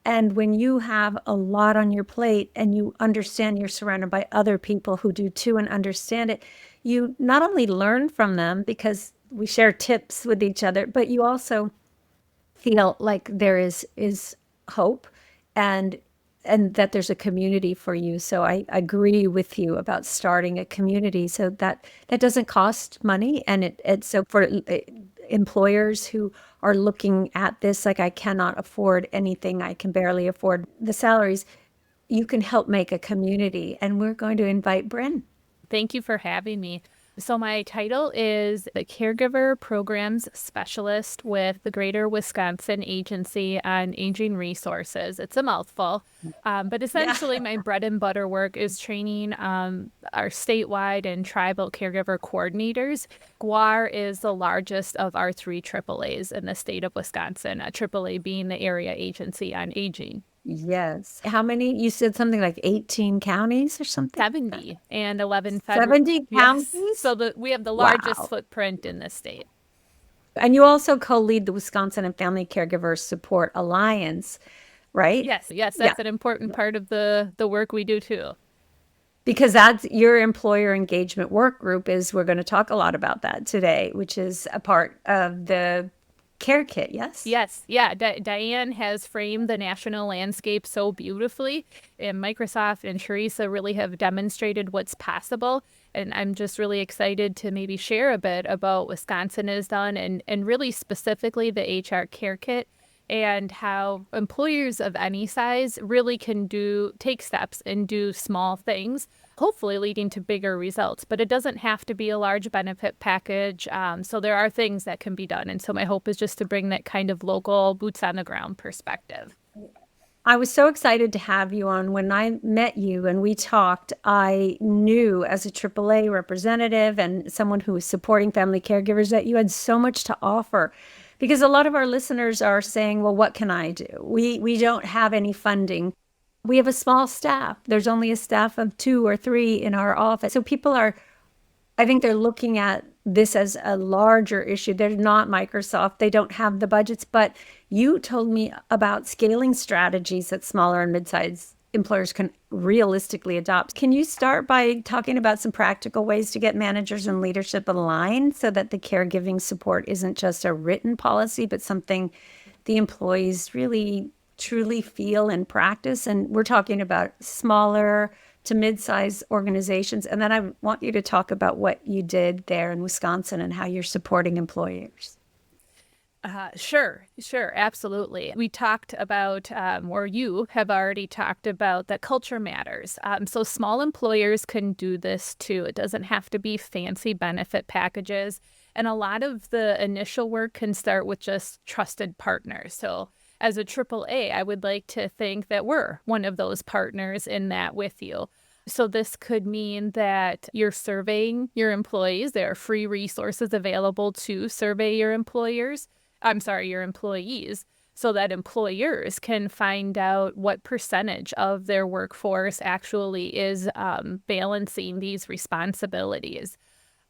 And when you have a lot on your plate and you understand you're surrounded by other people who do too and understand it, you not only learn from them because we share tips with each other, but you also feel like there is hope and that there's a community for you. So I agree with you about starting a community, so that doesn't cost money. And it's so for employers who are looking at this, like, I cannot afford anything, I can barely afford the salaries, you can help make a community. And we're going to invite Bryn. Thank you for having me. So my title is the Caregiver Programs Specialist with the Greater Wisconsin Agency on Aging Resources. It's a mouthful, but essentially my bread and butter work is training our statewide and tribal caregiver coordinators. GWAR is the largest of our 3 AAAs in the state of Wisconsin, AAA being the Area Agency on Aging. Yes. How many? You said something like 18 counties or something? 70 and 11 federal. 70 Yes. counties? So we have the largest Wow. footprint in the state. And you also co-lead the Wisconsin and Family Caregiver Support Alliance, right? Yes, Yeah. that's an important part of the work we do too. Because that's your employer engagement work group is, we're going to talk a lot about that today, which is a part of the care kit, yes? Yes, yeah. Diane has framed the national landscape so beautifully, and Microsoft and Teresa really have demonstrated what's possible. And I'm just really excited to maybe share a bit about what Wisconsin has done and really specifically the HR Care Kit and how employers of any size really can take steps and do small things, hopefully leading to bigger results. But it doesn't have to be a large benefit package. So there are things that can be done. And so my hope is just to bring that kind of local boots on the ground perspective. I was so excited to have you on. When I met you and we talked, I knew as a AAA representative and someone who was supporting family caregivers that you had so much to offer. Because a lot of our listeners are saying, well, what can I do? We don't have any funding. We have a small staff. There's only a staff of 2 or 3 in our office. So people are, I think they're looking at this as a larger issue. They're not Microsoft. They don't have the budgets. But you told me about scaling strategies that smaller and mid-sized employers can realistically adopt. Can you start by talking about some practical ways to get managers and leadership aligned so that the caregiving support isn't just a written policy, but something the employees really truly feel and practice? And we're talking about smaller to mid-sized organizations. And then I want you to talk about what you did there in Wisconsin and how you're supporting employers. Sure, absolutely. We talked about, or you have already talked about, that culture matters. So small employers can do this too. It doesn't have to be fancy benefit packages. And a lot of the initial work can start with just trusted partners. So as a AAA, I would like to think that we're one of those partners in that with you. So this could mean that you're surveying your employees. There are free resources available to survey your employees, so that employers can find out what percentage of their workforce actually is balancing these responsibilities.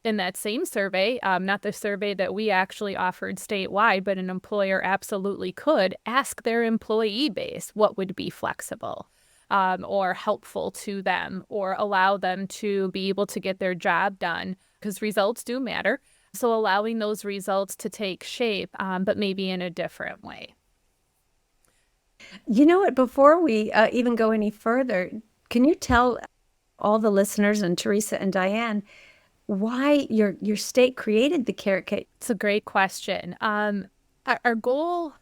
In that same survey, not the survey that we actually offered statewide, but an employer absolutely could ask their employee base what would be flexible or helpful to them or allow them to be able to get their job done, because results do matter. So allowing those results to take shape, but maybe in a different way. You know what? Before we even go any further, can you tell all the listeners and Teresa and Diane why your state created the Care Kit? It's a great question. Our goal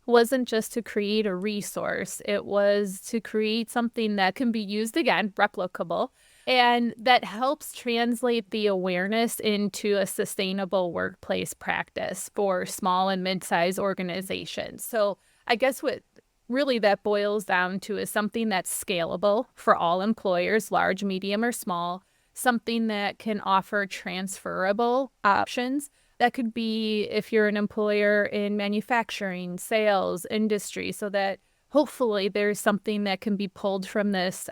wasn't just to create a resource. It was to create something that can be used again, replicable, and that helps translate the awareness into a sustainable workplace practice for small and mid-sized organizations. So I guess what really that boils down to is something that's scalable for all employers, large, medium, or small, something that can offer transferable options. That could be if you're an employer in manufacturing, sales, industry, so that hopefully there's something that can be pulled from this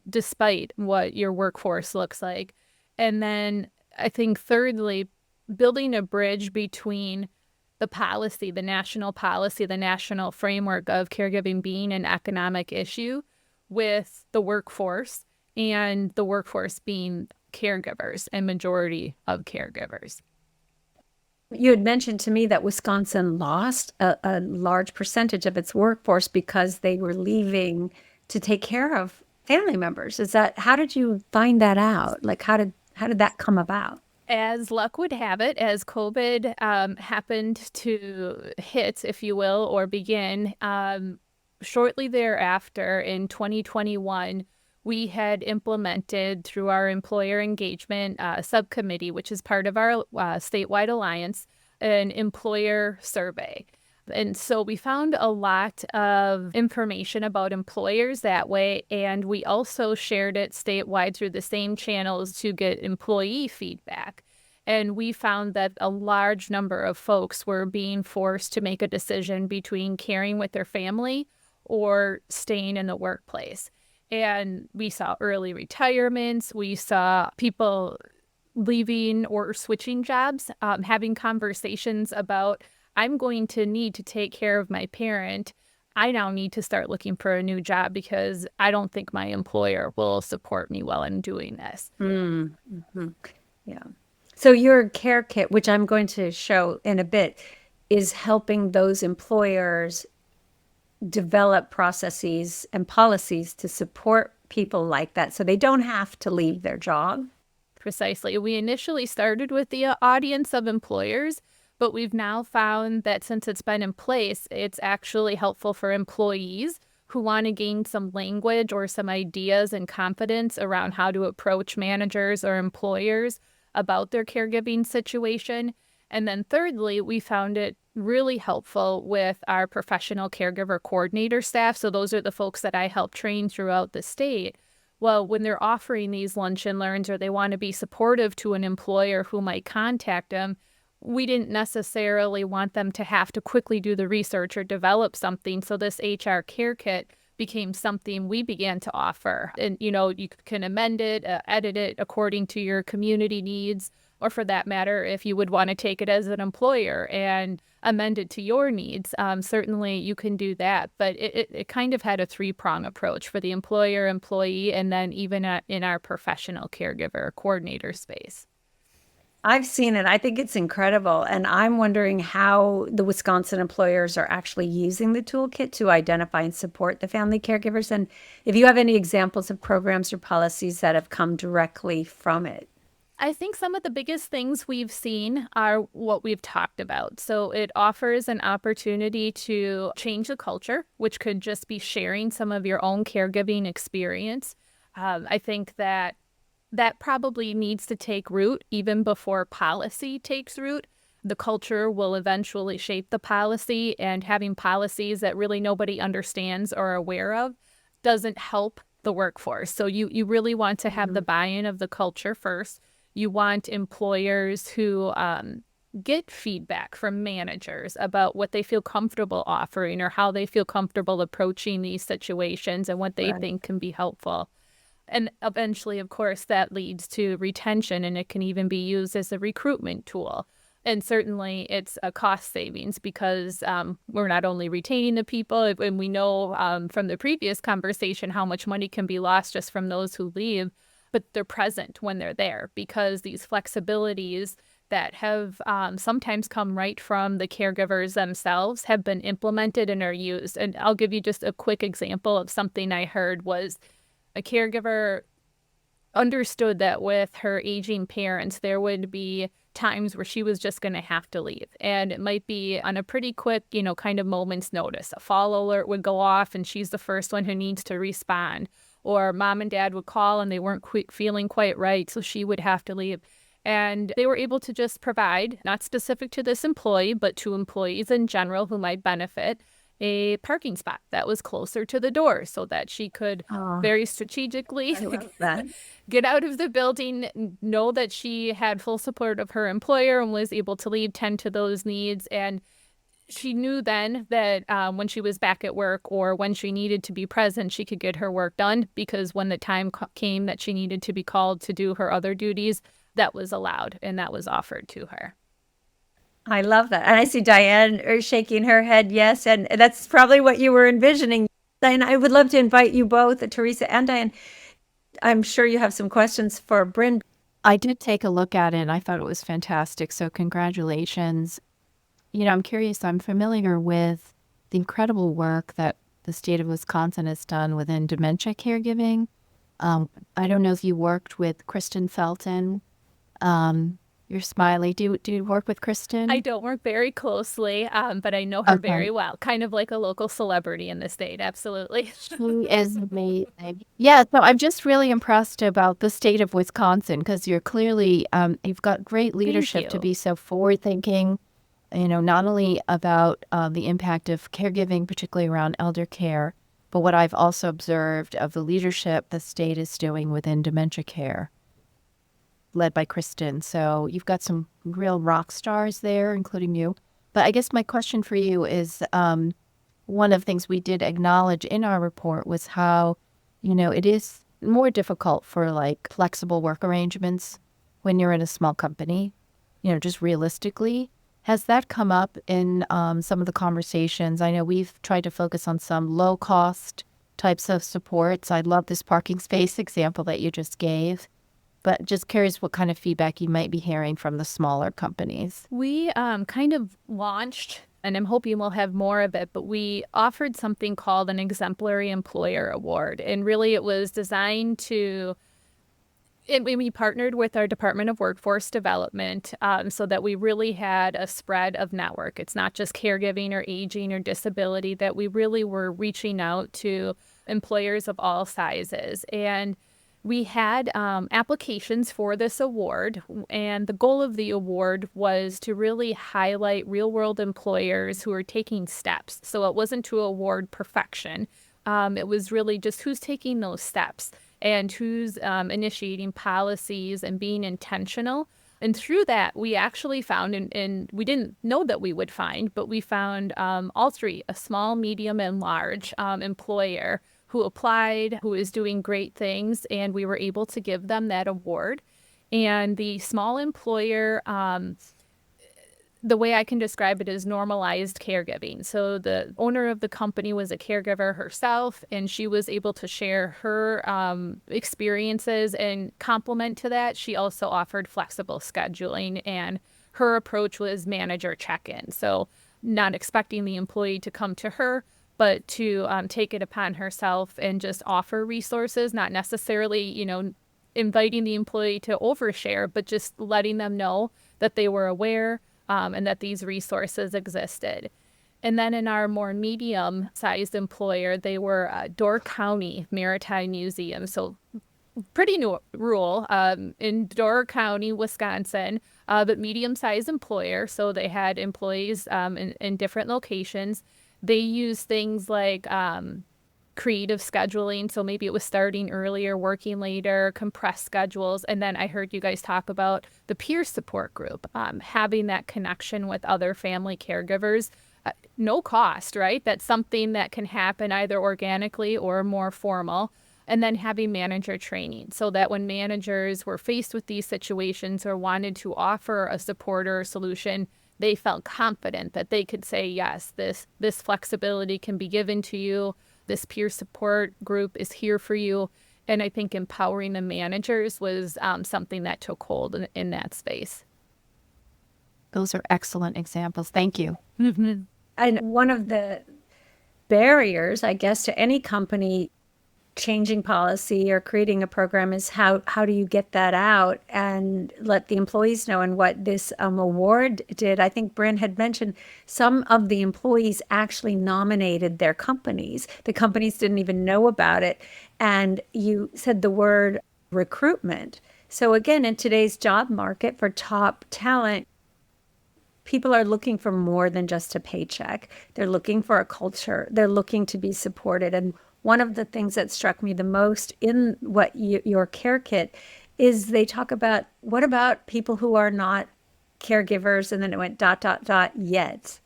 despite what your workforce looks like. And then I think thirdly, building a bridge between the policy, the national framework of caregiving being an economic issue with the workforce, and the workforce being caregivers and majority of caregivers. You had mentioned to me that Wisconsin lost a large percentage of its workforce because they were leaving to take care of family members. How did you find that out? Like, how did that come about? As luck would have it, as COVID happened to hit, if you will, or begin, shortly thereafter in 2021, we had implemented through our employer engagement subcommittee, which is part of our statewide alliance, an employer survey. And so we found a lot of information about employers that way, and we also shared it statewide through the same channels to get employee feedback. And we found that a large number of folks were being forced to make a decision between caring with their family or staying in the workplace. And we saw early retirements, we saw people leaving or switching jobs, having conversations about, I'm going to need to take care of my parent. I now need to start looking for a new job because I don't think my employer will support me while I'm doing this. Mm-hmm. Yeah. So your care kit, which I'm going to show in a bit, is helping those employers develop processes and policies to support people like that so they don't have to leave their job. Precisely. We initially started with the audience of employers, but we've now found that since it's been in place, it's actually helpful for employees who want to gain some language or some ideas and confidence around how to approach managers or employers about their caregiving situation. And then thirdly, we found it really helpful with our professional caregiver coordinator staff. So those are the folks that I help train throughout the state. Well, when they're offering these lunch and learns or they want to be supportive to an employer who might contact them, we didn't necessarily want them to have to quickly do the research or develop something. So this HR care kit became something we began to offer. And, you can amend it, edit it according to your community needs, or for that matter, if you would want to take it as an employer and amend it to your needs, certainly you can do that. But it kind of had a three-prong approach for the employer, employee, and then even in our professional caregiver coordinator space. I've seen it. I think it's incredible. And I'm wondering how the Wisconsin employers are actually using the toolkit to identify and support the family caregivers. And if you have any examples of programs or policies that have come directly from it. I think some of the biggest things we've seen are what we've talked about. So it offers an opportunity to change the culture, which could just be sharing some of your own caregiving experience. I think that probably needs to take root even before policy takes root. The culture will eventually shape the policy, and having policies that really nobody understands or are aware of doesn't help the workforce. So you really want to have the buy-in of the culture first. You want employers who get feedback from managers about what they feel comfortable offering or how they feel comfortable approaching these situations and what they think can be helpful. And eventually, of course, that leads to retention, and it can even be used as a recruitment tool. And certainly it's a cost savings because we're not only retaining the people, and we know from the previous conversation how much money can be lost just from those who leave, but they're present when they're there because these flexibilities that have sometimes come right from the caregivers themselves have been implemented and are used. And I'll give you just a quick example of something I heard was a caregiver understood that with her aging parents, there would be times where she was just going to have to leave. And it might be on a pretty quick, kind of moment's notice. A fall alert would go off and she's the first one who needs to respond. Or mom and dad would call and they weren't feeling quite right, so she would have to leave. And they were able to just provide, not specific to this employee, but to employees in general who might benefit, a parking spot that was closer to the door so that she could very strategically get out of the building, know that she had full support of her employer and was able to leave, tend to those needs. And she knew then that when she was back at work or when she needed to be present, she could get her work done because when the time came that she needed to be called to do her other duties, that was allowed and that was offered to her. I love that. And I see Diane shaking her head yes, and that's probably what you were envisioning. Diane, I would love to invite you both, Teresa and Diane. I'm sure you have some questions for Bryn. I did take a look at it and I thought it was fantastic, so congratulations. I'm curious, I'm familiar with the incredible work that the state of Wisconsin has done within dementia caregiving. I don't know if you worked with Kristen Felton You're smiley. Do you work with Kristen? I don't work very closely, but I know her Okay. very well. Kind of like a local celebrity in the state. Absolutely. She is amazing. Yeah, so I'm just really impressed about the state of Wisconsin because you're clearly, you've got great leadership to you. be so forward-thinking, not only about the impact of caregiving, particularly around elder care, but what I've also observed of the leadership the state is doing within dementia care, led by Kristen. So you've got some real rock stars there, including you. But I guess my question for you is, one of the things we did acknowledge in our report was how, it is more difficult for like flexible work arrangements when you're in a small company, just realistically. Has that come up in some of the conversations? I know we've tried to focus on some low cost types of supports. I love this parking space example that you just gave. But just curious what kind of feedback you might be hearing from the smaller companies. We kind of launched, and I'm hoping we'll have more of it, but we offered something called an Exemplary Employer Award. And really it was designed to, we partnered with our Department of Workforce Development so that we really had a spread of network. It's not just caregiving or aging or disability, that we really were reaching out to employers of all sizes. And we had applications for this award, and the goal of the award was to really highlight real-world employers who are taking steps. So it wasn't to award perfection. It was really just who's taking those steps and who's initiating policies and being intentional. And through that, we actually found, and we didn't know that we would find, but we found all three, a small, medium, and large employer who applied, who is doing great things, and we were able to give them that award. And the small employer, the way I can describe it is normalized caregiving. So the owner of the company was a caregiver herself, and she was able to share her experiences, and complement to that, she also offered flexible scheduling, and her approach was manager check-in. So not expecting the employee to come to her, but to take it upon herself and just offer resources, not necessarily, inviting the employee to overshare, but just letting them know that they were aware and that these resources existed. And then in our more medium-sized employer, they were Door County Maritime Museum. So pretty rural in Door County, Wisconsin, but medium-sized employer. So they had employees in different locations. They use things like creative scheduling. So maybe it was starting earlier, working later, compressed schedules. And then I heard you guys talk about the peer support group, having that connection with other family caregivers. No cost, right? That's something that can happen either organically or more formal. And then having manager training so that when managers were faced with these situations or wanted to offer a support or a solution, they felt confident that they could say, yes, this flexibility can be given to you. This peer support group is here for you. And I think empowering the managers was something that took hold in that space. Those are excellent examples. Thank you. And one of the barriers, I guess, to any company changing policy or creating a program is how do you get that out and let the employees know? And what this award did, I think Bryn had mentioned, some of the employees actually nominated their companies. The companies didn't even know about it. And you said the word recruitment. So again, in today's job market for top talent, people are looking for more than just a paycheck. They're looking for a culture. They're looking to be supported. And one of the things that struck me the most in what your care kit is they talk about, what about people who are not caregivers? And then it went ... yet.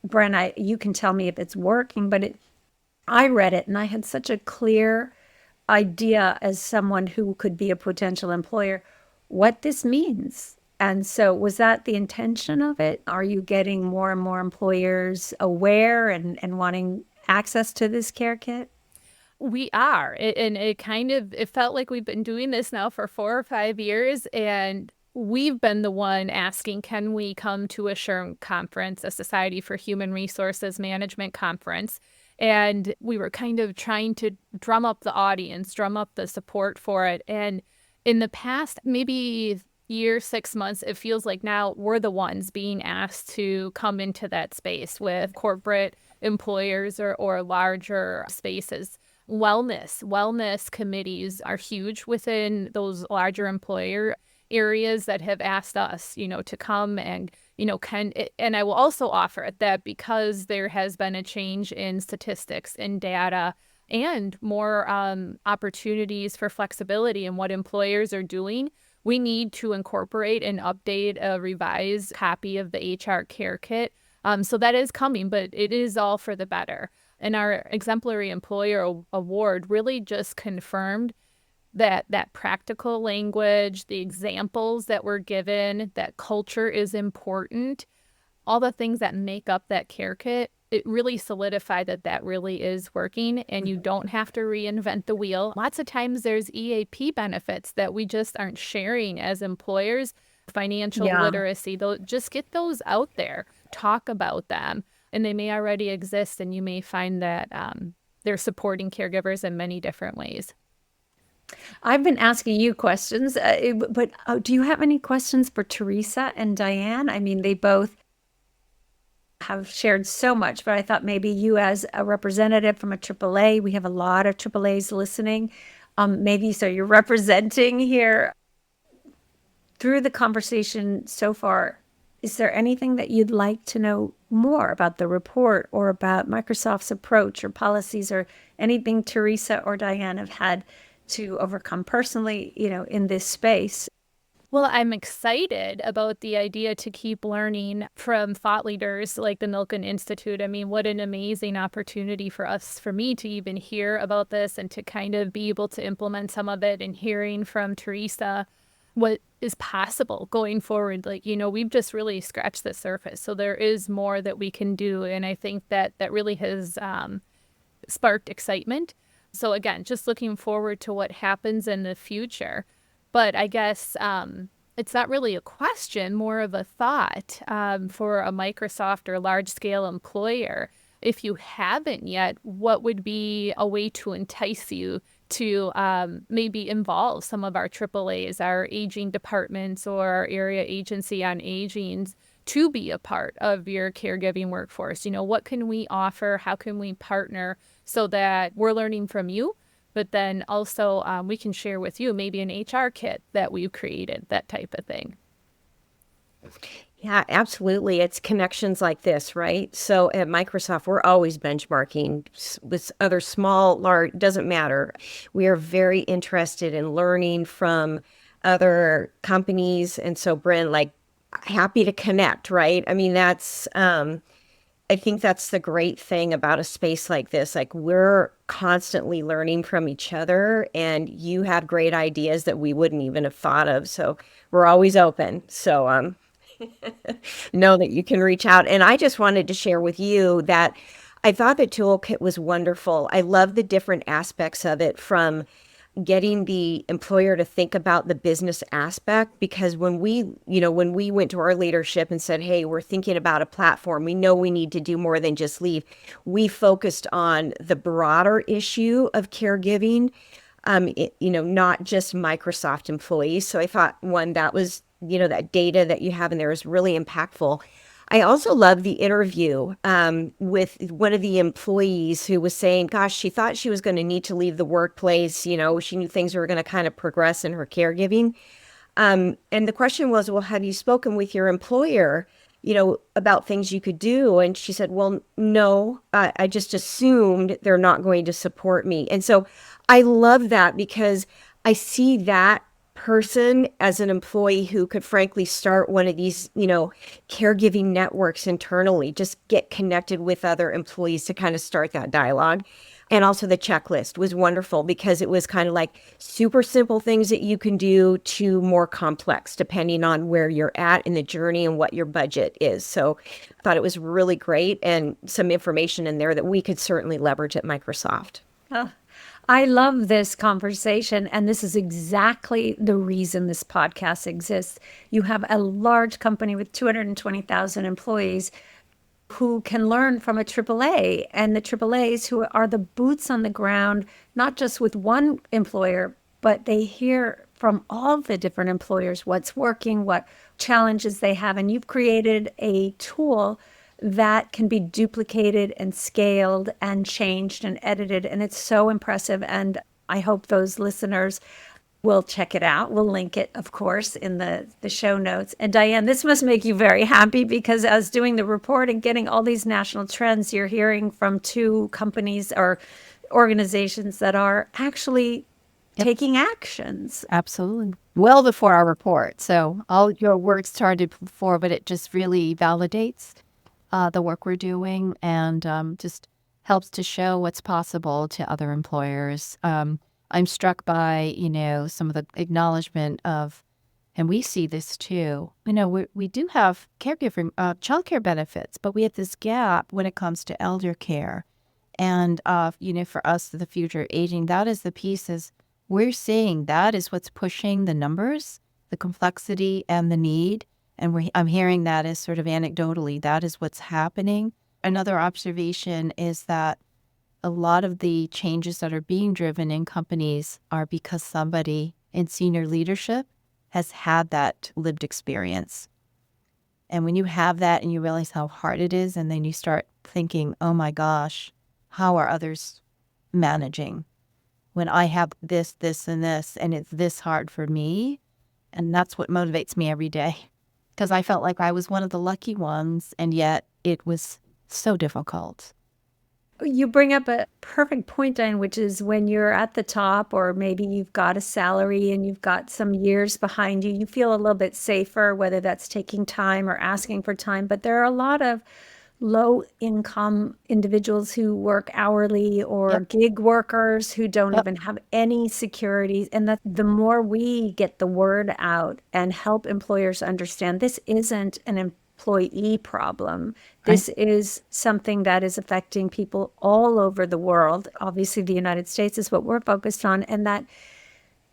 Bryn, you can tell me if it's working, but I read it and I had such a clear idea as someone who could be a potential employer, what this means. And so was that the intention of it? Are you getting more and more employers aware and wanting access to this care kit? We are. It felt like we've been doing this now for 4 or 5 years, and we've been the one asking, can we come to a SHRM conference, a Society for Human Resources Management conference? And we were kind of trying to drum up the audience, drum up the support for it. And in the past, maybe year, 6 months, it feels like now we're the ones being asked to come into that space with corporate employers or larger spaces. Wellness committees are huge within those larger employer areas that have asked us, to come and, and I will also offer that because there has been a change in statistics and data and more opportunities for flexibility in what employers are doing, we need to incorporate and update a revised copy of the HR Care Kit. So that is coming, but it is all for the better. And our Exemplary Employer Award really just confirmed that practical language, the examples that were given, that culture is important, all the things that make up that care kit, it really solidified that really is working and you don't have to reinvent the wheel. Lots of times there's EAP benefits that we just aren't sharing as employers. Financial literacy, just get those out there, talk about them, and they may already exist and you may find that they're supporting caregivers in many different ways. I've been asking you questions, but do you have any questions for Teresa and Diane? I mean, they both have shared so much, but I thought maybe you as a representative from a AAA, we have a lot of AAAs listening, maybe so you're representing here. Through the conversation so far, is there anything that you'd like to know more about the report or about Microsoft's approach or policies or anything Teresa or Diane have had to overcome personally, in this space? Well, I'm excited about the idea to keep learning from thought leaders like the Milken Institute. I mean, what an amazing opportunity for me to even hear about this and to kind of be able to implement some of it, and hearing from Teresa what is possible going forward. Like, we've just really scratched the surface. So there is more that we can do. And I think that really has sparked excitement. So again, just looking forward to what happens in the future. But I guess it's not really a question, more of a thought for a Microsoft or large-scale employer. If you haven't yet, what would be a way to entice you to maybe involve some of our AAAs, our aging departments, or our area agency on aging to be a part of your caregiving workforce? What can we offer? How can we partner so that we're learning from you, but then also we can share with you maybe an HR kit that we've created, that type of thing. Yeah, absolutely. It's connections like this, right? So at Microsoft, we're always benchmarking with other small, large, doesn't matter. We are very interested in learning from other companies. And so, Bryn, happy to connect, right? I mean, I think that's the great thing about a space like this. We're constantly learning from each other, and you have great ideas that we wouldn't even have thought of. So we're always open. So know that you can reach out. And I just wanted to share with you that I thought the toolkit was wonderful. I love the different aspects of it, from getting the employer to think about the business aspect, because when we went to our leadership and said, hey, we're thinking about a platform, we know we need to do more than just leave. We focused on the broader issue of caregiving, not just Microsoft employees. So I thought, one, that was, that data that you have in there is really impactful. I also love the interview with one of the employees who was saying, gosh, she thought she was going to need to leave the workplace. She knew things were going to kind of progress in her caregiving. And the question was, well, have you spoken with your employer, about things you could do? And she said, well, no, I just assumed they're not going to support me. And so I love that, because I see that person as an employee who could frankly start one of these, caregiving networks internally, just get connected with other employees to kind of start that dialogue. And also the checklist was wonderful, because it was kind of like super simple things that you can do to more complex, depending on where you're at in the journey and what your budget is. So I thought it was really great, and some information in there that we could certainly leverage at Microsoft. Oh, I love this conversation, and this is exactly the reason this podcast exists. You have a large company with 220,000 employees who can learn from a AAA, and the AAAs who are the boots on the ground, not just with one employer, but they hear from all the different employers what's working, what challenges they have. And you've created a tool that can be duplicated and scaled and changed and edited. And it's so impressive. And I hope those listeners will check it out. We'll link it, of course, in the show notes. And Diane, this must make you very happy because as doing the report and getting all these national trends, you're hearing from two companies or organizations that are actually taking actions. Absolutely. Well before our report. So all your work started before, but it just really validates the work we're doing and just helps to show what's possible to other employers. I'm struck by, some of the acknowledgement of, and we see this too, we do have caregiving, childcare benefits, but we have this gap when it comes to elder care. And, for us, the future of aging, that is the pieces we're seeing. That is what's pushing the numbers, the complexity and the need. And I'm hearing that as sort of anecdotally, that is what's happening. Another observation is that a lot of the changes that are being driven in companies are because somebody in senior leadership has had that lived experience. And when you have that and you realize how hard it is, and then you start thinking, oh my gosh, how are others managing when I have this, this, and this, and it's this hard for me? And that's what motivates me every day. Because I felt like I was one of the lucky ones, and yet it was so difficult. You bring up a perfect point, Diane, which is when you're at the top, or maybe you've got a salary and you've got some years behind you, you feel a little bit safer, whether that's taking time or asking for time. But there are a lot of low-income individuals who work hourly or gig workers who don't even have any security. And that the more we get the word out and help employers understand this isn't an employee problem. This is something that is affecting people all over the world. Obviously, the United States is what we're focused on. And that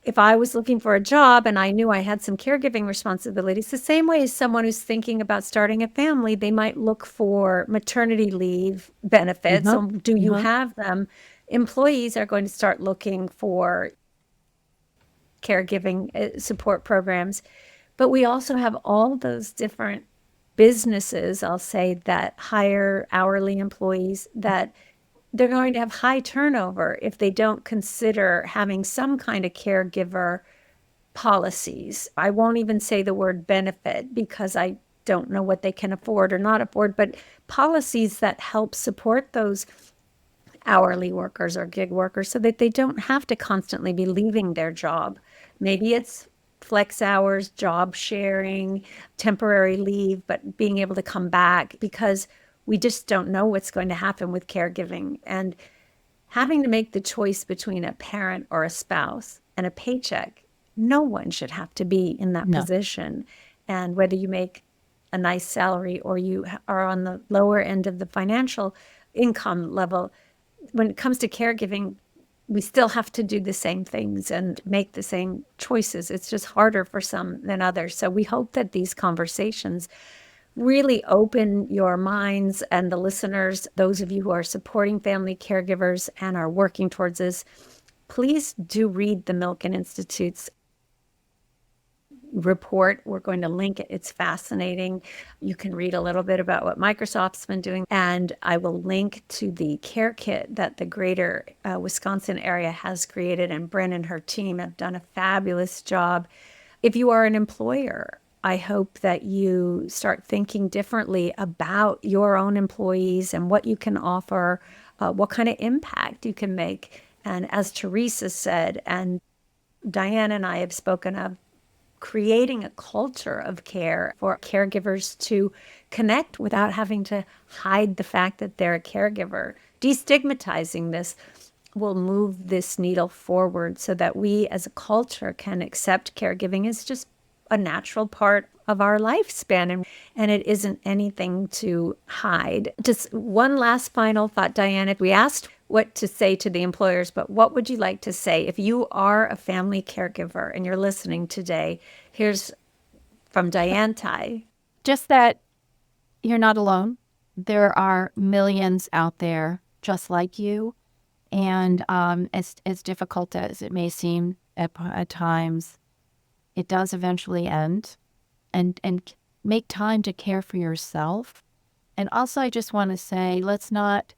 if I was looking for a job and I knew I had some caregiving responsibilities, the same way as someone who's thinking about starting a family, they might look for maternity leave benefits. So do you have them? Employees are going to start looking for caregiving support programs. But we also have all those different businesses, I'll say, that hire hourly employees, that they're going to have high turnover if they don't consider having some kind of caregiver policies. I won't even say the word benefit because I don't know what they can afford or not afford, but policies that help support those hourly workers or gig workers so that they don't have to constantly be leaving their job. Maybe it's flex hours, job sharing, temporary leave, but being able to come back, because we just don't know what's going to happen with caregiving. And having to make the choice between a parent or a spouse and a paycheck, no one should have to be in that position. And whether you make a nice salary or you are on the lower end of the financial income level, when it comes to caregiving, we still have to do the same things and make the same choices. It's just harder for some than others. So we hope that these conversations really open your minds and the listeners, those of you who are supporting family caregivers and are working towards this. Please do read the Milken Institute's report. We're going to link it. It's fascinating. You can read a little bit about what Microsoft's been doing, and I will link to the care kit that the greater Wisconsin area has created, and Bryn and her team have done a fabulous job. If you are an employer, I hope that you start thinking differently about your own employees and what you can offer, what kind of impact you can make. And as Teresa said, and Diane and I have spoken of, creating a culture of care for caregivers to connect without having to hide the fact that they're a caregiver. Destigmatizing this will move this needle forward so that we as a culture can accept caregiving as just a natural part of our lifespan, and it isn't anything to hide. Just one last final thought, Diane. We asked what to say to the employers, but what would you like to say if you are a family caregiver and you're listening today? Here's from Diane Ty. Just that you're not alone. There are millions out there just like you. And as difficult as it may seem at times, it does eventually end, and make time to care for yourself. And also, I just want to say, let's not,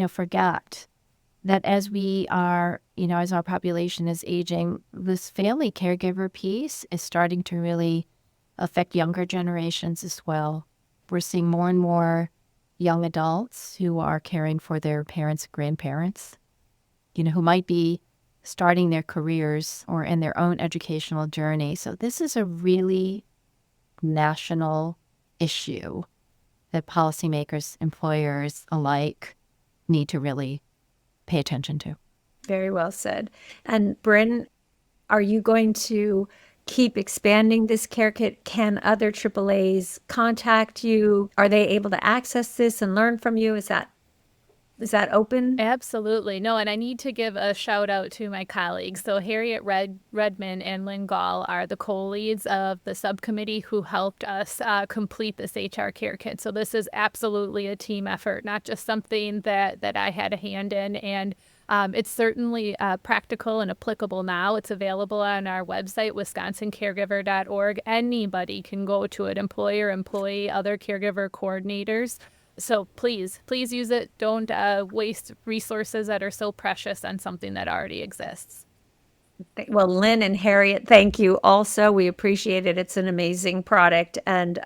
forget that as we are, as our population is aging, this family caregiver piece is starting to really affect younger generations as well. We're seeing more and more young adults who are caring for their parents, grandparents, who might be starting their careers or in their own educational journey. So this is a really national issue that policymakers, employers alike need to really pay attention to. Very well said. And Bryn, are you going to keep expanding this care kit? Can other AAAs contact you? Are they able to access this and learn from you? Is that open? Absolutely. No, and I need to give a shout out to my colleagues. So Harriet Redman and Lynn Gall are the co-leads of the subcommittee who helped us complete this HR Care Kit. So this is absolutely a team effort, not just something that I had a hand in. And it's certainly practical and applicable now. It's available on our website, wisconsincaregiver.org. Anybody can go to it, employer, employee, other caregiver coordinators. So please use it. Don't waste resources that are so precious on something that already exists. Well, Lynn and Harriet, thank you also. We appreciate it. It's an amazing product. And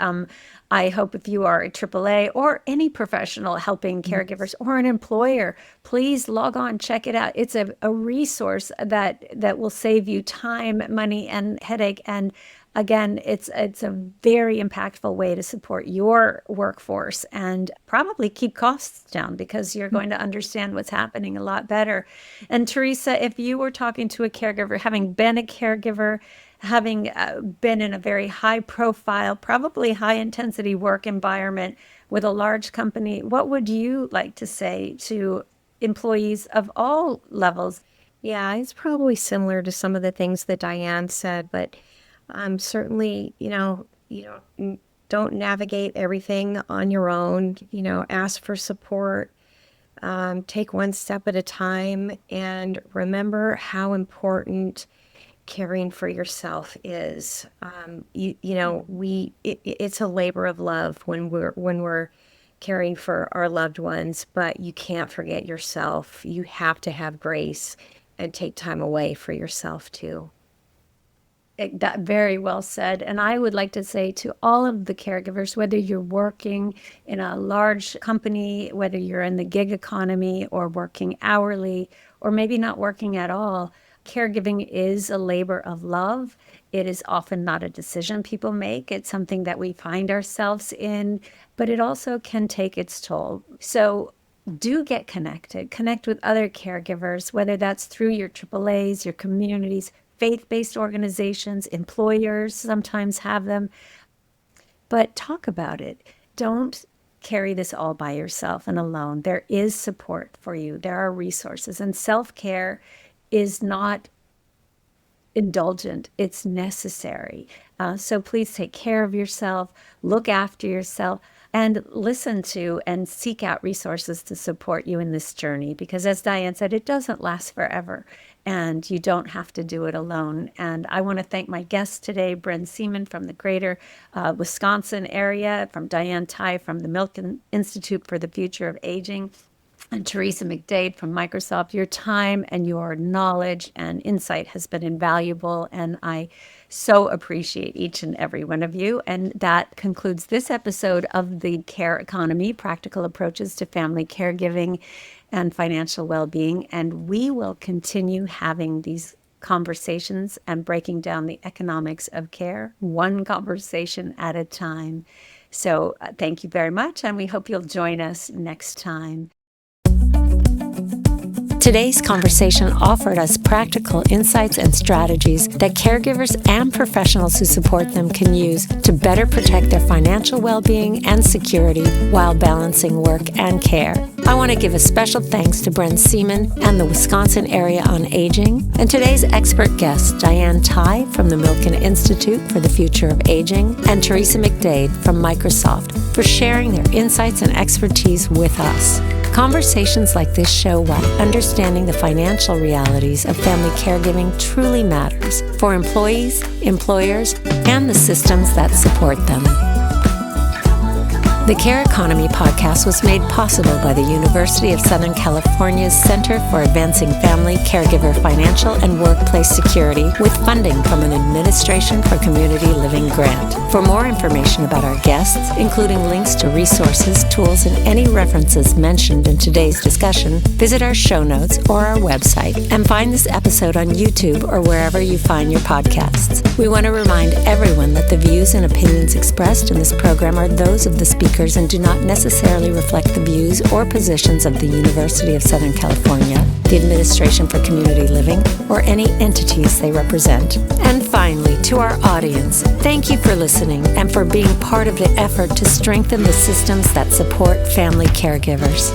I hope if you are a AAA or any professional helping caregivers or an employer, please log on, check it out. It's a resource that will save you time, money, and headache. And again, it's a very impactful way to support your workforce and probably keep costs down because you're going to understand what's happening a lot better. And Teresa, if you were talking to a caregiver, having been a caregiver, having been in a very high profile, probably high intensity work environment with a large company, what would you like to say to employees of all levels? Yeah, it's probably similar to some of the things that Diane said, but certainly, don't navigate everything on your own, ask for support, take one step at a time, and remember how important caring for yourself is. It's a labor of love when we're caring for our loved ones, but you can't forget yourself. You have to have grace and take time away for yourself too. That very well said. And I would like to say to all of the caregivers, whether you're working in a large company, whether you're in the gig economy or working hourly, or maybe not working at all, caregiving is a labor of love. It is often not a decision people make. It's something that we find ourselves in, but it also can take its toll. So do get connected. Connect with other caregivers, whether that's through your AAAs, your communities, faith-based organizations, employers sometimes have them. But talk about it. Don't carry this all by yourself and alone. There is support for you. There are resources. And self-care is not indulgent. It's necessary. So please take care of yourself, look after yourself, and listen to and seek out resources to support you in this journey. Because as Diane said, it doesn't last forever. And you don't have to do it alone. And I want to thank my guests today, Bryn Ceman from the greater Wisconsin area, from Diane Ty from the Milken Institute for the Future of Aging, and Teresa McDade from Microsoft. Your time and your knowledge and insight has been invaluable, and I so appreciate each and every one of you. And that concludes this episode of the Care Economy, Practical Approaches to Family Caregiving and Financial Wellbeing. And we will continue having these conversations and breaking down the economics of care, one conversation at a time. So thank you very much, and we hope you'll join us next time. Today's conversation offered us practical insights and strategies that caregivers and professionals who support them can use to better protect their financial well-being and security while balancing work and care. I want to give a special thanks to Bryn Ceman and the Wisconsin Area on Aging, and today's expert guests, Diane Ty from the Milken Institute for the Future of Aging, and Teresa McDade from Microsoft, for sharing their insights and expertise with us. Conversations like this show why understanding the financial realities of family caregiving truly matters for employees, employers, and the systems that support them. The Care Economy podcast was made possible by the University of Southern California's Center for Advancing Family, Caregiver, Financial, and Workplace Security with funding from an Administration for Community Living grant. For more information about our guests, including links to resources, tools, and any references mentioned in today's discussion, visit our show notes or our website and find this episode on YouTube or wherever you find your podcasts. We want to remind everyone that the views and opinions expressed in this program are those of the speakers and do not necessarily reflect the views or positions of the University of Southern California, the Administration for Community Living, or any entities they represent. And finally, to our audience, thank you for listening and for being part of the effort to strengthen the systems that support family caregivers.